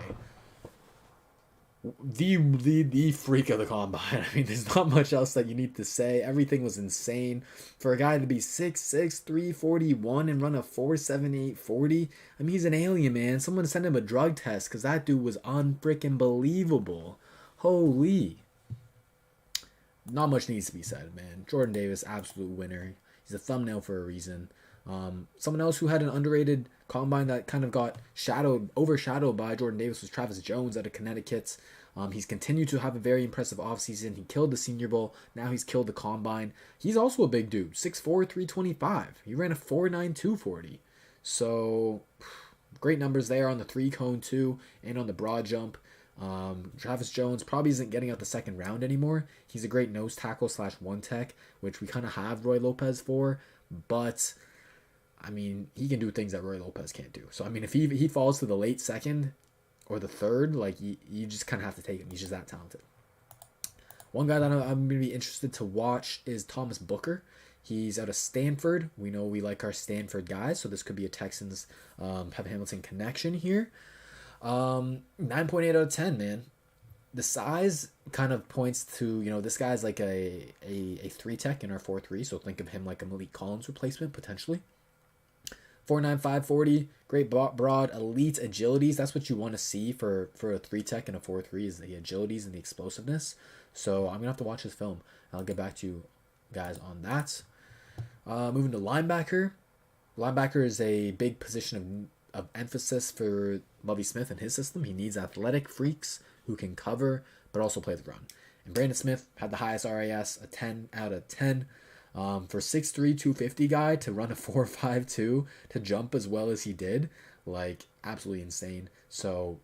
The freak of the combine. I mean, there's not much else that you need to say. Everything was insane. For a guy to be 6'6", 341 and run a 4.78 40, I mean, he's an alien, man. Someone send him a drug test because that dude was unfreaking believable. Holy... Not much needs to be said, man. Jordan Davis, absolute winner. He's a thumbnail for a reason. Someone else who had an underrated combine that kind of got overshadowed by Jordan Davis was Travis Jones out of Connecticut. He's continued to have a very impressive offseason. He killed the Senior Bowl. Now he's killed the combine. He's also a big dude, 6'4", 325. He ran a 4.92 40. So, great numbers there on the 3-cone too, and on the broad jump. Travis Jones probably isn't getting out the second round anymore. He's a great nose tackle / one tech, which we kind of have Roy Lopez for, but I mean, he can do things that Roy Lopez can't do. So I mean, if he falls to the late second or the 3rd, like you just kind of have to take him. He's just that talented. One guy that I'm going to be interested to watch is Thomas Booker. He's out of Stanford. We know we like our Stanford guys, so this could be a Texans Pep Hamilton connection here. 9.8 out of 10, man. The size kind of points to, this guy's like a 3-tech in our 4-3, so think of him like a Malik Collins replacement, potentially. 4.95 40, great broad, elite agilities. That's what you want to see for a 3-tech and a 4-3 is the agilities and the explosiveness. So I'm going to have to watch his film. I'll get back to you guys on that. Moving to linebacker. Linebacker is a big position of emphasis for Lovie Smith and his system. He needs athletic freaks who can cover but also play the run. And Brandon Smith had the highest RAS, a 10 out of 10. For 6'3", 250 guy to run a 4.52 to jump as well as he did, like absolutely insane. So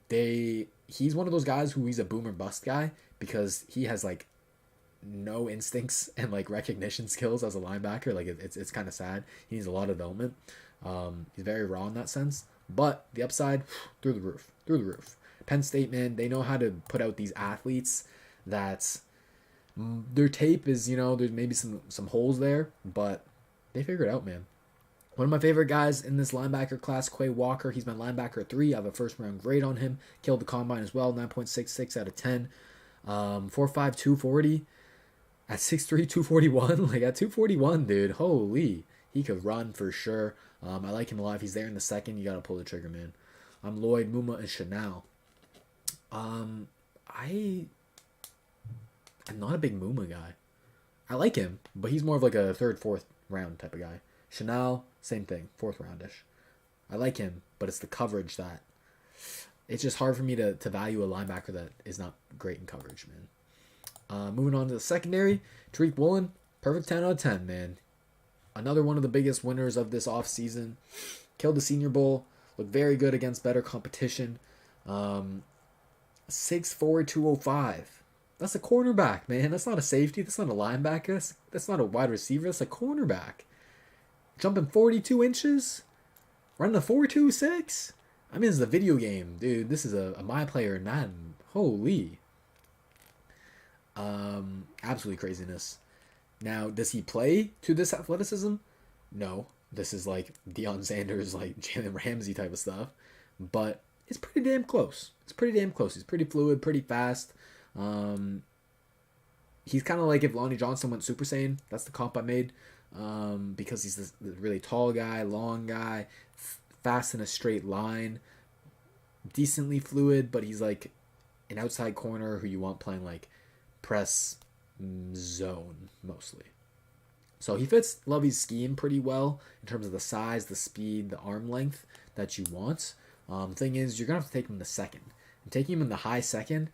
he's one of those guys who he's a boom or bust guy because he has like no instincts and like recognition skills as a linebacker. Like it's kind of sad. He needs a lot of development. He's very raw in that sense, but the upside through the roof. Penn State, man, they know how to put out these athletes that their tape is, there's maybe some holes there, but they figure it out, man. One of my favorite guys in this linebacker class, Quay Walker. He's my linebacker 3. I have a first round grade on him. Killed the combine as well, 9.66 out of 10. 4.5, 240. At 6'3", 241. Like at 241, dude, holy. He could run for sure. I like him a lot. If he's there in the second, you got to pull the trigger, man. I'm Lloyd, Muma, and Chanel. I'm not a big Muma guy. I like him, but he's more of like a 3rd, 4th round type of guy. Chanel, same thing, 4th roundish. I like him, but it's the coverage that... It's just hard for me to value a linebacker that is not great in coverage, man. Moving on to the secondary, Tariq Woolen, perfect 10 out of 10, man. Another one of the biggest winners of this offseason. Killed the Senior Bowl. Looked very good against better competition. 6'4", 205. That's a cornerback, man. That's not a safety. That's not a linebacker. That's not a wide receiver. That's a cornerback. Jumping 42 inches. Running a 4.26. I mean, this is a video game, dude. This is a my player in Madden. Holy. Absolutely craziness. Now, does he play to this athleticism? No. This is like Deion Sanders, like Jalen Ramsey type of stuff. But it's pretty damn close. It's pretty damn close. He's pretty fluid, pretty fast. He's kind of like if Lonnie Johnson went Super Saiyan. That's the comp I made. Because he's this really tall guy, long guy, fast in a straight line, decently fluid, but he's like an outside corner who you want playing like press zone mostly. So he fits Lovey's scheme pretty well in terms of the size, the speed, the arm length that you want. Thing is, you're going to have to take him in the second. And taking him in the high second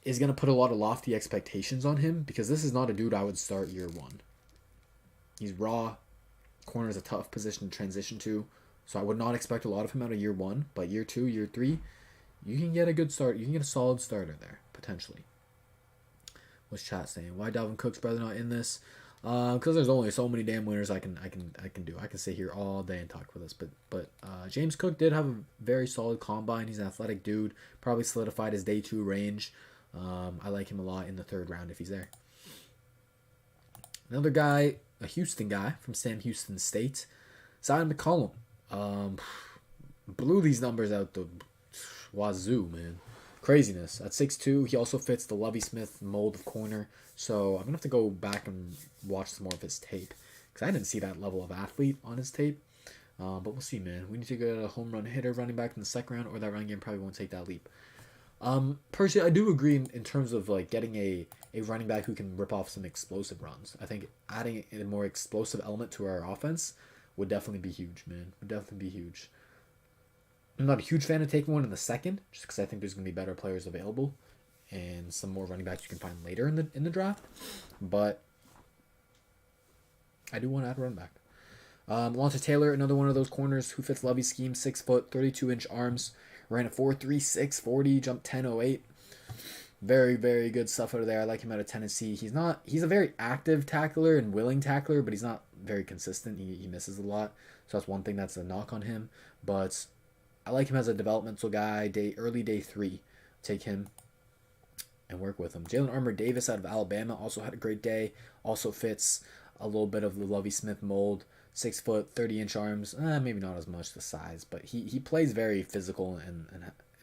is going to put a lot of lofty expectations on him because this is not a dude I would start year one. He's raw. Corner is a tough position to transition to. So I would not expect a lot of him out of year one. But year two, year three, you can get a good start. You can get a solid starter there, potentially. What's chat saying? Why Dalvin Cook's brother not in this? Because there's only so many damn winners I can do. I can sit here all day and talk with us. But James Cook did have a very solid combine. He's an athletic dude. Probably solidified his day 2 range. I like him a lot in the 3rd round if he's there. Another guy, a Houston guy from Sam Houston State, Zion McCollum. Blew these numbers out the wazoo, man. Craziness. At 6'2", he also fits the Lovie Smith mold of corner. So I'm going to have to go back and watch some more of his tape. Because I didn't see that level of athlete on his tape. But we'll see, man. We need to get a home run hitter running back in the 2nd round, or that running game probably won't take that leap. Personally, I do agree in terms of like getting a running back who can rip off some explosive runs. I think adding a more explosive element to our offense would definitely be huge, man. Would definitely be huge. I'm not a huge fan of taking one in the 2nd, just because I think there's going to be better players available and some more running backs you can find later in the draft. But I do want to add a running back. Lawrence Taylor, another one of those corners who fits Lovey's scheme. 6 foot, 32-inch arms. Ran a 4.36 40, jumped 10.08. Very, very good stuff out of there. I like him out of Tennessee. He's a very active tackler and willing tackler, but he's not very consistent. He misses a lot. So that's one thing that's a knock on him. But I like him as a developmental guy. Early day 3. Take him and work with him. Jalen Armour Davis out of Alabama also had a great day. Also fits a little bit of the Lovie Smith mold. 6 foot, 30-inch arms. Maybe not as much the size, but he plays very physical and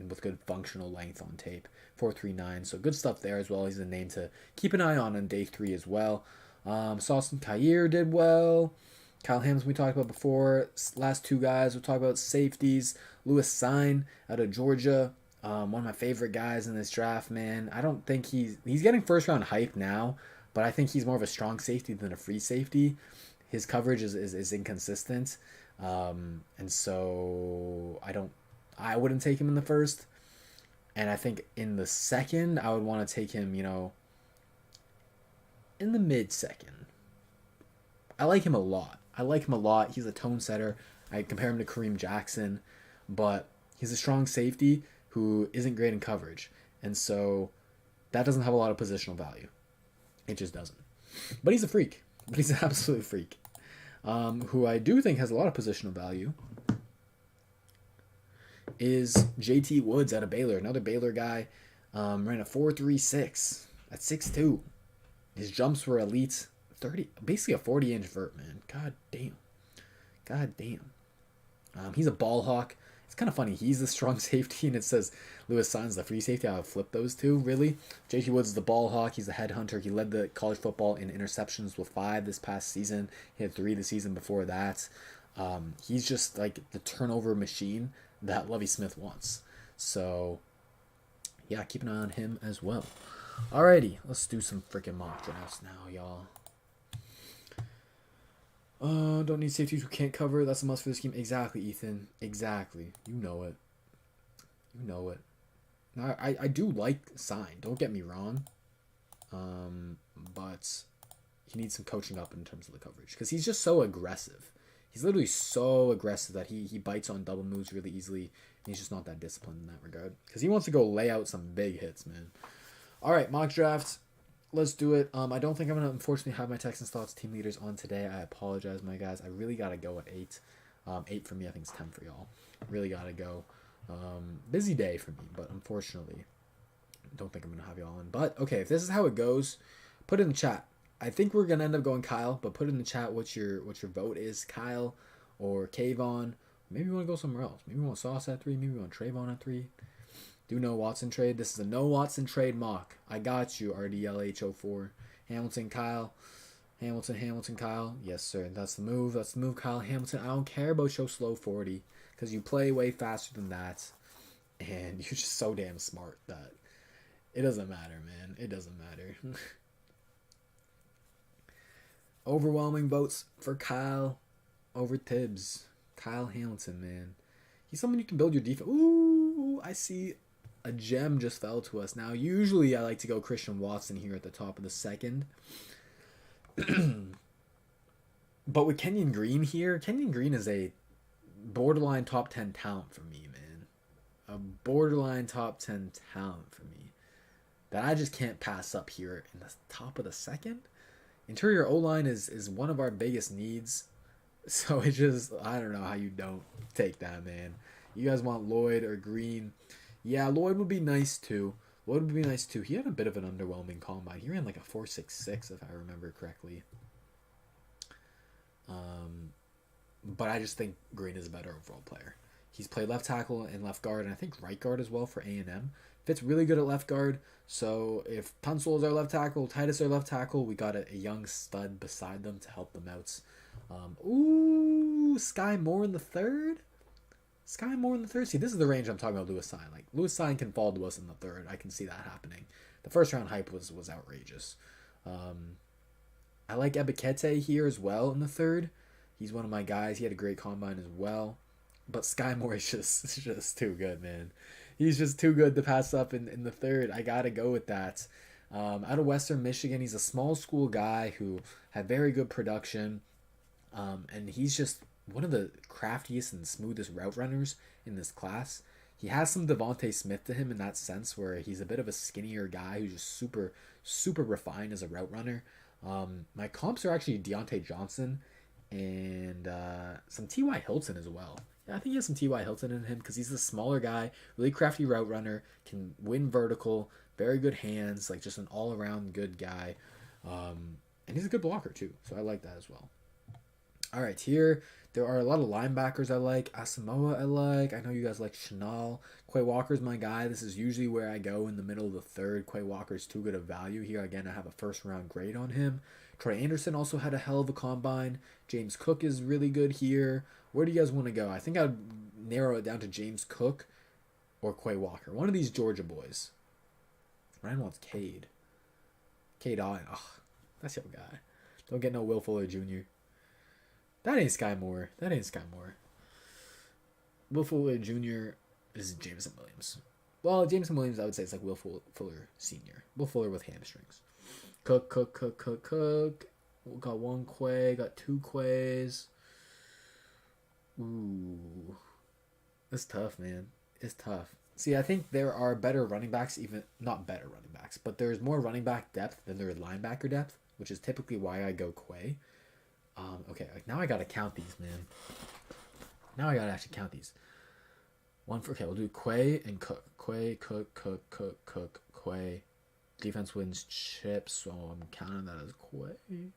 with good functional length on tape. 4.39, so good stuff there as well. He's a name to keep an eye on day 3 as well. Sauce and Kyer did well. Kyle Hamilton we talked about before. Last 2 guys we'll talk about safeties. Lewis Sine out of Georgia. One of my favorite guys in this draft, man. I don't think he's getting 1st round hype now, but I think he's more of a strong safety than a free safety. His coverage is inconsistent, and so I wouldn't take him in the 1st, and I think in the 2nd I would want to take him, in the mid-2nd. I like him a lot. He's a tone setter. I compare him to Kareem Jackson, but he's a strong safety who isn't great in coverage, and so that doesn't have a lot of positional value. It just doesn't. But he's a freak. But he's an absolute freak. Who I do think has a lot of positional value is JT Woods out of Baylor. Another Baylor guy. Ran a 4.36 at 6'2". His jumps were elite. Basically a 40-inch vert, man. God damn. He's a ball hawk. It's kind of funny. He's the strong safety, and it says Lewis Sine's the free safety. I would flip those two, really. JT Woods is the ball hawk. He's the headhunter. He led the college football in interceptions with 5 this past season. He had 3 the season before that. He's just like the turnover machine that Lovie Smith wants. So, yeah, keep an eye on him as well. Alrighty, let's do some freaking mock drafts now, y'all. Don't need safeties who can't cover. That's a must for this game. Exactly, Ethan. Exactly. You know it. Now, I do like Sign. Don't get me wrong. But he needs some coaching up in terms of the coverage. Because he's just so aggressive. He's literally so aggressive that he bites on double moves really easily. And he's just not that disciplined in that regard. Because he wants to go lay out some big hits, man. Alright, mock drafts. Let's do it. I don't think I'm going to, unfortunately, have my Texans Thoughts team leaders on today. I apologize, my guys. I really got to go at 8. 8 for me. I think it's 10 for y'all. Really got to go. Busy day for me, but unfortunately, don't think I'm going to have y'all on. But, okay, if this is how it goes, put it in the chat. I think we're going to end up going Kyle, but put it in the chat what your vote is, Kyle or Kayvon Maybe we want to go somewhere else. Maybe we want Sauce at 3. Maybe we want Trayvon at 3. Do no Watson trade. This is a no Watson trade mock. I got you, RDLH04. Hamilton, Kyle. Hamilton, Kyle. Yes, sir. That's the move. That's the move, Kyle Hamilton. I don't care about your slow 40 because you play way faster than that. And you're just so damn smart that it doesn't matter, man. It doesn't matter. Overwhelming votes for Kyle over Tibbs. Kyle Hamilton, man. He's someone you can build your defense. Ooh, I see a gem just fell to us. Now, usually I like to go Christian Watson here at the top of the second. But with Kenyon Green here, Kenyon Green is a borderline top 10 talent for me, man. A borderline top 10 talent for me that I just can't pass up here in the top of the second. Interior O-line is one of our biggest needs. So it just, I don't know how you don't take that, man. You guys want Lloyd or Green? Yeah, Lloyd would be nice too. Lloyd would be nice too. He had a bit of an underwhelming combine. He ran like a 4.66 if I remember correctly. But I just think Green is a better overall player. He's played left tackle and left guard, and I think right guard as well for A&M. Fit's really good at left guard. So if Tunsil is our left tackle, Titus our left tackle, we got a young stud beside them to help them out. Sky Moore in the third. Sky Moore in the third. See, this is the range I'm talking about. Lewis Sign. Like Lewis Sign can fall to us in the third. I can see that happening. The first round hype was outrageous. I like Ebikete here as well in the third. He's one of my guys. He had a great combine as well. But Sky Moore is just too good, man. He's just too good to pass up in the third. I gotta go with that. Out of Western Michigan, he's a small school guy who had very good production. And he's just one of the craftiest and smoothest route runners in this class. He has some Devontae Smith to him in that sense where he's a bit of a skinnier guy who's just super, super refined as a route runner. My comps are actually Deontay Johnson and some T.Y. Hilton as well. Yeah, I think he has some T.Y. Hilton in him because he's a smaller guy, really crafty route runner, can win vertical, very good hands, like just an all-around good guy. And he's a good blocker too, so I like that as well. All right, here there are a lot of linebackers I like. Asamoah I like. I know you guys like Chanel. Quay Walker's my guy. This is usually where I go in the middle of the third. Quay Walker's too good of value here. Again, I have a first-round grade on him. Troy Anderson also had a hell of a combine. James Cook is really good here. Where do you guys want to go? I think I'd narrow it down to James Cook or Quay Walker. One of these Georgia boys. Ryan wants Cade. Cade Allen. Ugh, that's your guy. Don't get no Will Fuller Jr. That ain't Sky Moore. Will Fuller Jr. is Jameson Williams. Well, Jameson Williams, I would say it's like Will Fuller Sr. Will Fuller with hamstrings. Cook. Got one Quay. Got two Quays. Ooh. It's tough, man. It's tough. See, I think there are better running backs, even not better running backs, but there's more running back depth than there is linebacker depth, which is typically why I go Quay. Okay, like now I gotta count these, man. Now I gotta actually count these. Okay, we'll do Quay and Cook. Quay, Cook, Quay. Defense wins chips, so I'm counting that as Quay.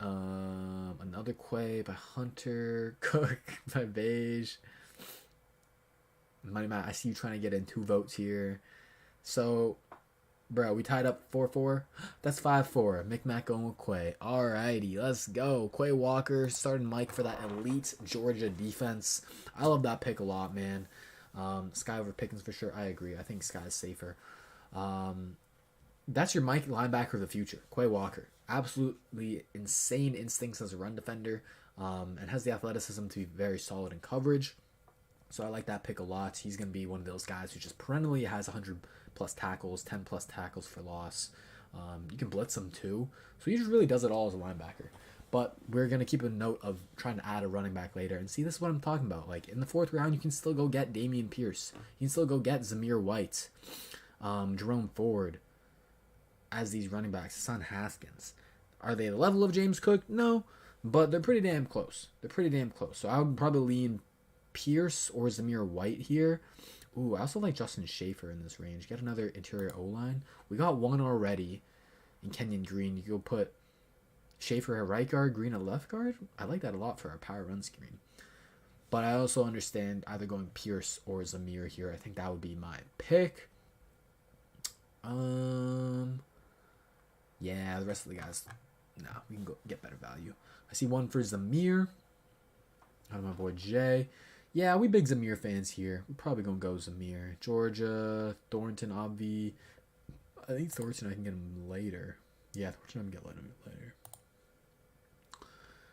Another Quay by Hunter. Cook by Beige. Money Matt, I see you trying to get in 2 votes here. So, bro, we tied up 4-4. That's 5-4. Micmac going with Quay. Alrighty, let's go. Quay Walker starting Mike for that elite Georgia defense. I love that pick a lot, man. Sky over Pickens for sure. I agree. I think Sky's safer. That's your Mike linebacker of the future. Quay Walker. Absolutely insane instincts as a run defender. And has the athleticism to be very solid in coverage. So I like that pick a lot. He's going to be one of those guys who just perennially has 100 plus tackles, 10 plus tackles for loss. You can blitz him too. So he just really does it all as a linebacker. But we're going to keep a note of trying to add a running back later. And see, this is what I'm talking about. Like in the 4th round, you can still go get Dameon Pierce. You can still go get Zamir White, Jerome Ford as these running backs. Son Haskins. Are they the level of James Cook? No. But they're pretty damn close. So I would probably lean Pierce or Zamir White here. Ooh, I also like Justin Schaefer in this range. Get another interior O-line. We got one already in Kenyon Green. You go put Schaefer at right guard, Green at left guard. I like that a lot for our power run scheme. But I also understand either going Pierce or Zamir here. I think that would be my pick. Yeah, the rest of the guys, no, we can go get better value. I see one for Zamir. Out of my boy Jay. Yeah, we big Zamir fans here. We're probably gonna go Zamir. Georgia, Thornton, Obvi. I think Thornton I can get him later. Yeah, Thornton I can get him later.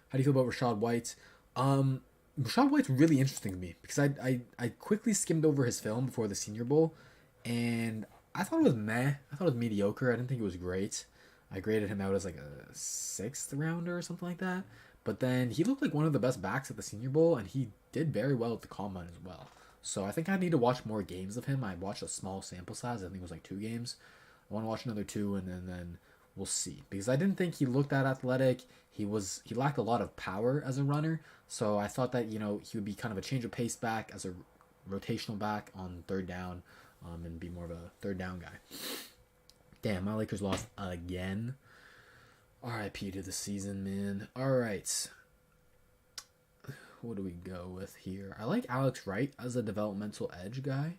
How do you feel about Rashad White? Rashad White's really interesting to me because I quickly skimmed over his film before the Senior Bowl, and I thought it was meh. I thought it was mediocre. I didn't think it was great. I graded him out as like a 6th rounder or something like that. But then he looked like one of the best backs at the Senior Bowl, and he did very well at the Combine as well. So I think I need to watch more games of him. I watched a small sample size. I think it was like 2 games. I want to watch another 2, and then we'll see. Because I didn't think he looked that athletic. He lacked a lot of power as a runner. So I thought that, he would be kind of a change of pace back as a rotational back on 3rd down, and be more of a 3rd down guy. Damn, my Lakers lost again. RIP to the season, man. All right. What do we go with here? I like Alex Wright as a developmental edge guy.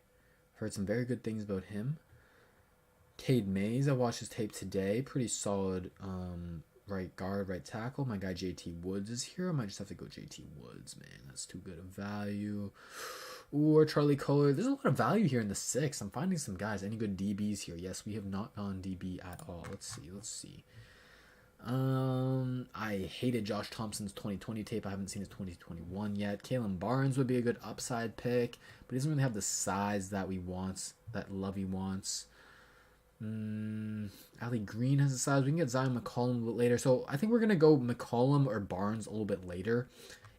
Heard some very good things about him. Cade Mays, I watched his tape today. Pretty solid right guard, right tackle. My guy JT Woods is here. I might just have to go JT Woods, man. That's too good of value. Or Charlie Kohler. There's a lot of value here in the 6th. I'm finding some guys. Any good DBs here? Yes, we have not gone DB at all. Let's see. I hated Josh Thompson's 2020 tape. I haven't seen his 2021 yet. Kalen Barnes would be a good upside pick, but he doesn't really have the size that Lovey wants. Ali Green has the size. We can get Zion McCollum a little bit later. So I think we're going to go McCollum or Barnes a little bit later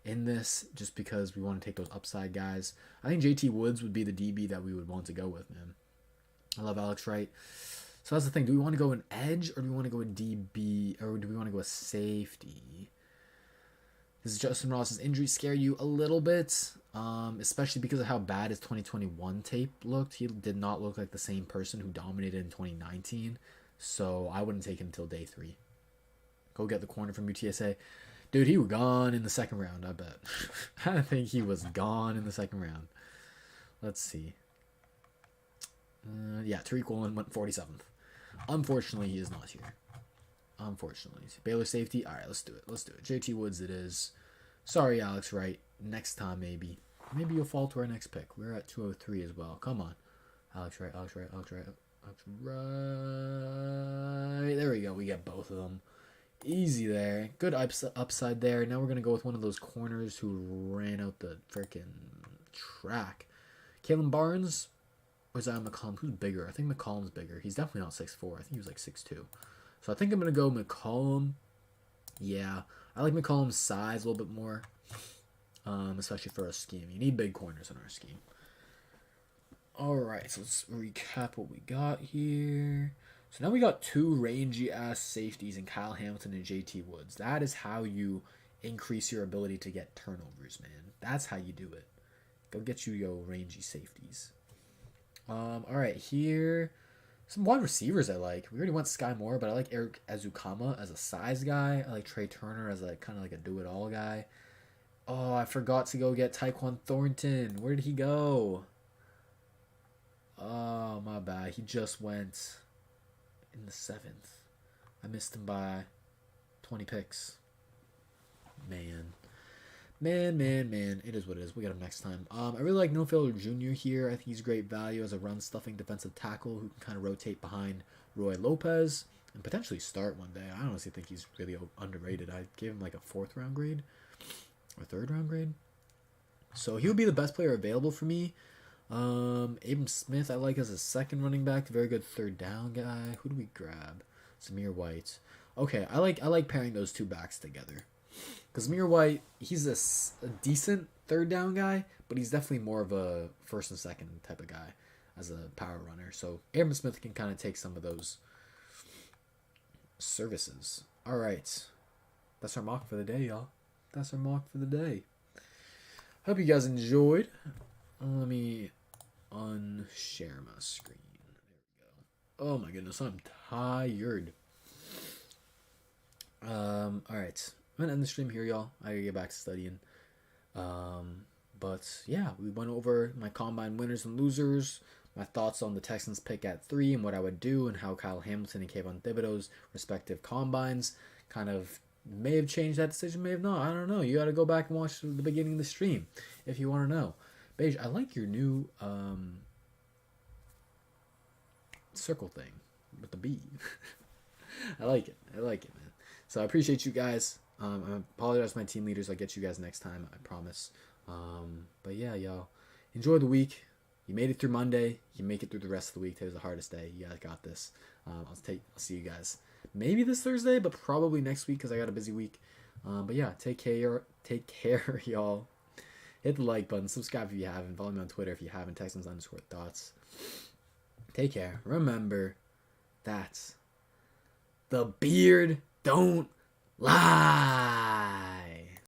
in this, just because we want to take those upside guys. I think JT Woods would be the DB that we would want to go with, man. I love Alex Wright. So that's the thing. Do we want to go an edge, or do we want to go a DB, or do we want to go a safety? Does Justin Ross's injury scare you a little bit? Especially because of how bad his 2021 tape looked. He did not look like the same person who dominated in 2019. So I wouldn't take him until day 3. Go get the corner from UTSA. Dude, he was gone in the 2nd round, I bet. I think he was gone in the 2nd round. Let's see. Yeah, Tariq Woolen went 47th. Unfortunately, he is not here. Unfortunately. Baylor safety. All right, let's do it. JT Woods it is. Sorry, Alex Wright. Next time, maybe. Maybe you'll fall to our next pick. We're at 203 as well. Come on. Alex Wright. There we go. We get both of them. Easy there. Good upside there. Now we're going to go with one of those corners who ran out the freaking track. Kalen Barnes. Or Zion McCollum? Who's bigger? I think McCollum's bigger. He's definitely not 6'4". I think he was like 6'2". So I think I'm going to go McCollum. Yeah. I like McCollum's size a little bit more. Especially for a scheme. You need big corners in our scheme. Alright, so let's recap what we got here. So now we got 2 rangy-ass safeties in Kyle Hamilton and JT Woods. That is how you increase your ability to get turnovers, man. That's how you do it. Go get your rangy safeties. Alright, here. Some wide receivers I like. We already went Sky Moore, but I like Eric Azukama as a size guy. I like Trey Turner as a kind of like a do-it-all guy. Oh, I forgot to go get Tyquan Thornton. Where did he go? Oh, my bad. He just went in the 7th. I missed him by 20 picks. Man. It is what it is. We got him next time. I really like No Failure Jr. here. I think he's great value as a run-stuffing defensive tackle who can kind of rotate behind Roy Lopez and potentially start one day. I honestly think he's really underrated. I gave him like a 4th round grade or 3rd round grade. So he would be the best player available for me. Abram Smith I like as a 2nd running back. Very good 3rd down guy. Who do we grab? Amir White. Okay, I like pairing those 2 backs together. Because Amir White, he's a decent 3rd down guy, but he's definitely more of a 1st and 2nd type of guy as a power runner. So Abram Smith can kind of take some of those services. All right. That's our mock for the day, y'all. That's our mock for the day. Hope you guys enjoyed. Let me unshare my screen. There we go. Oh my goodness, I'm tired. All right. I'm gonna end the stream here, y'all. I gotta get back to studying. But yeah, we went over my combine winners and losers, my thoughts on the Texans pick at 3 and what I would do, and how Kyle Hamilton and Kayvon Thibodeau's respective combines kind of may have changed that decision, may have not. I don't know. You got to go back and watch the beginning of the stream if you want to know. Beige, I like your new circle thing with the B. I like it, man. So I appreciate you guys. I apologize to my team leaders. I'll get you guys next time, I promise. But yeah, y'all, enjoy the week. You made it through Monday. You make it through the rest of the week. Today's the hardest day. You guys got this. I'll see you guys maybe this Thursday, but probably next week because I got a busy week. But yeah, take care, y'all. Hit the like button, subscribe if you haven't, follow me on Twitter if you haven't, Texans_thoughts. Take care. Remember that the beard don't lie.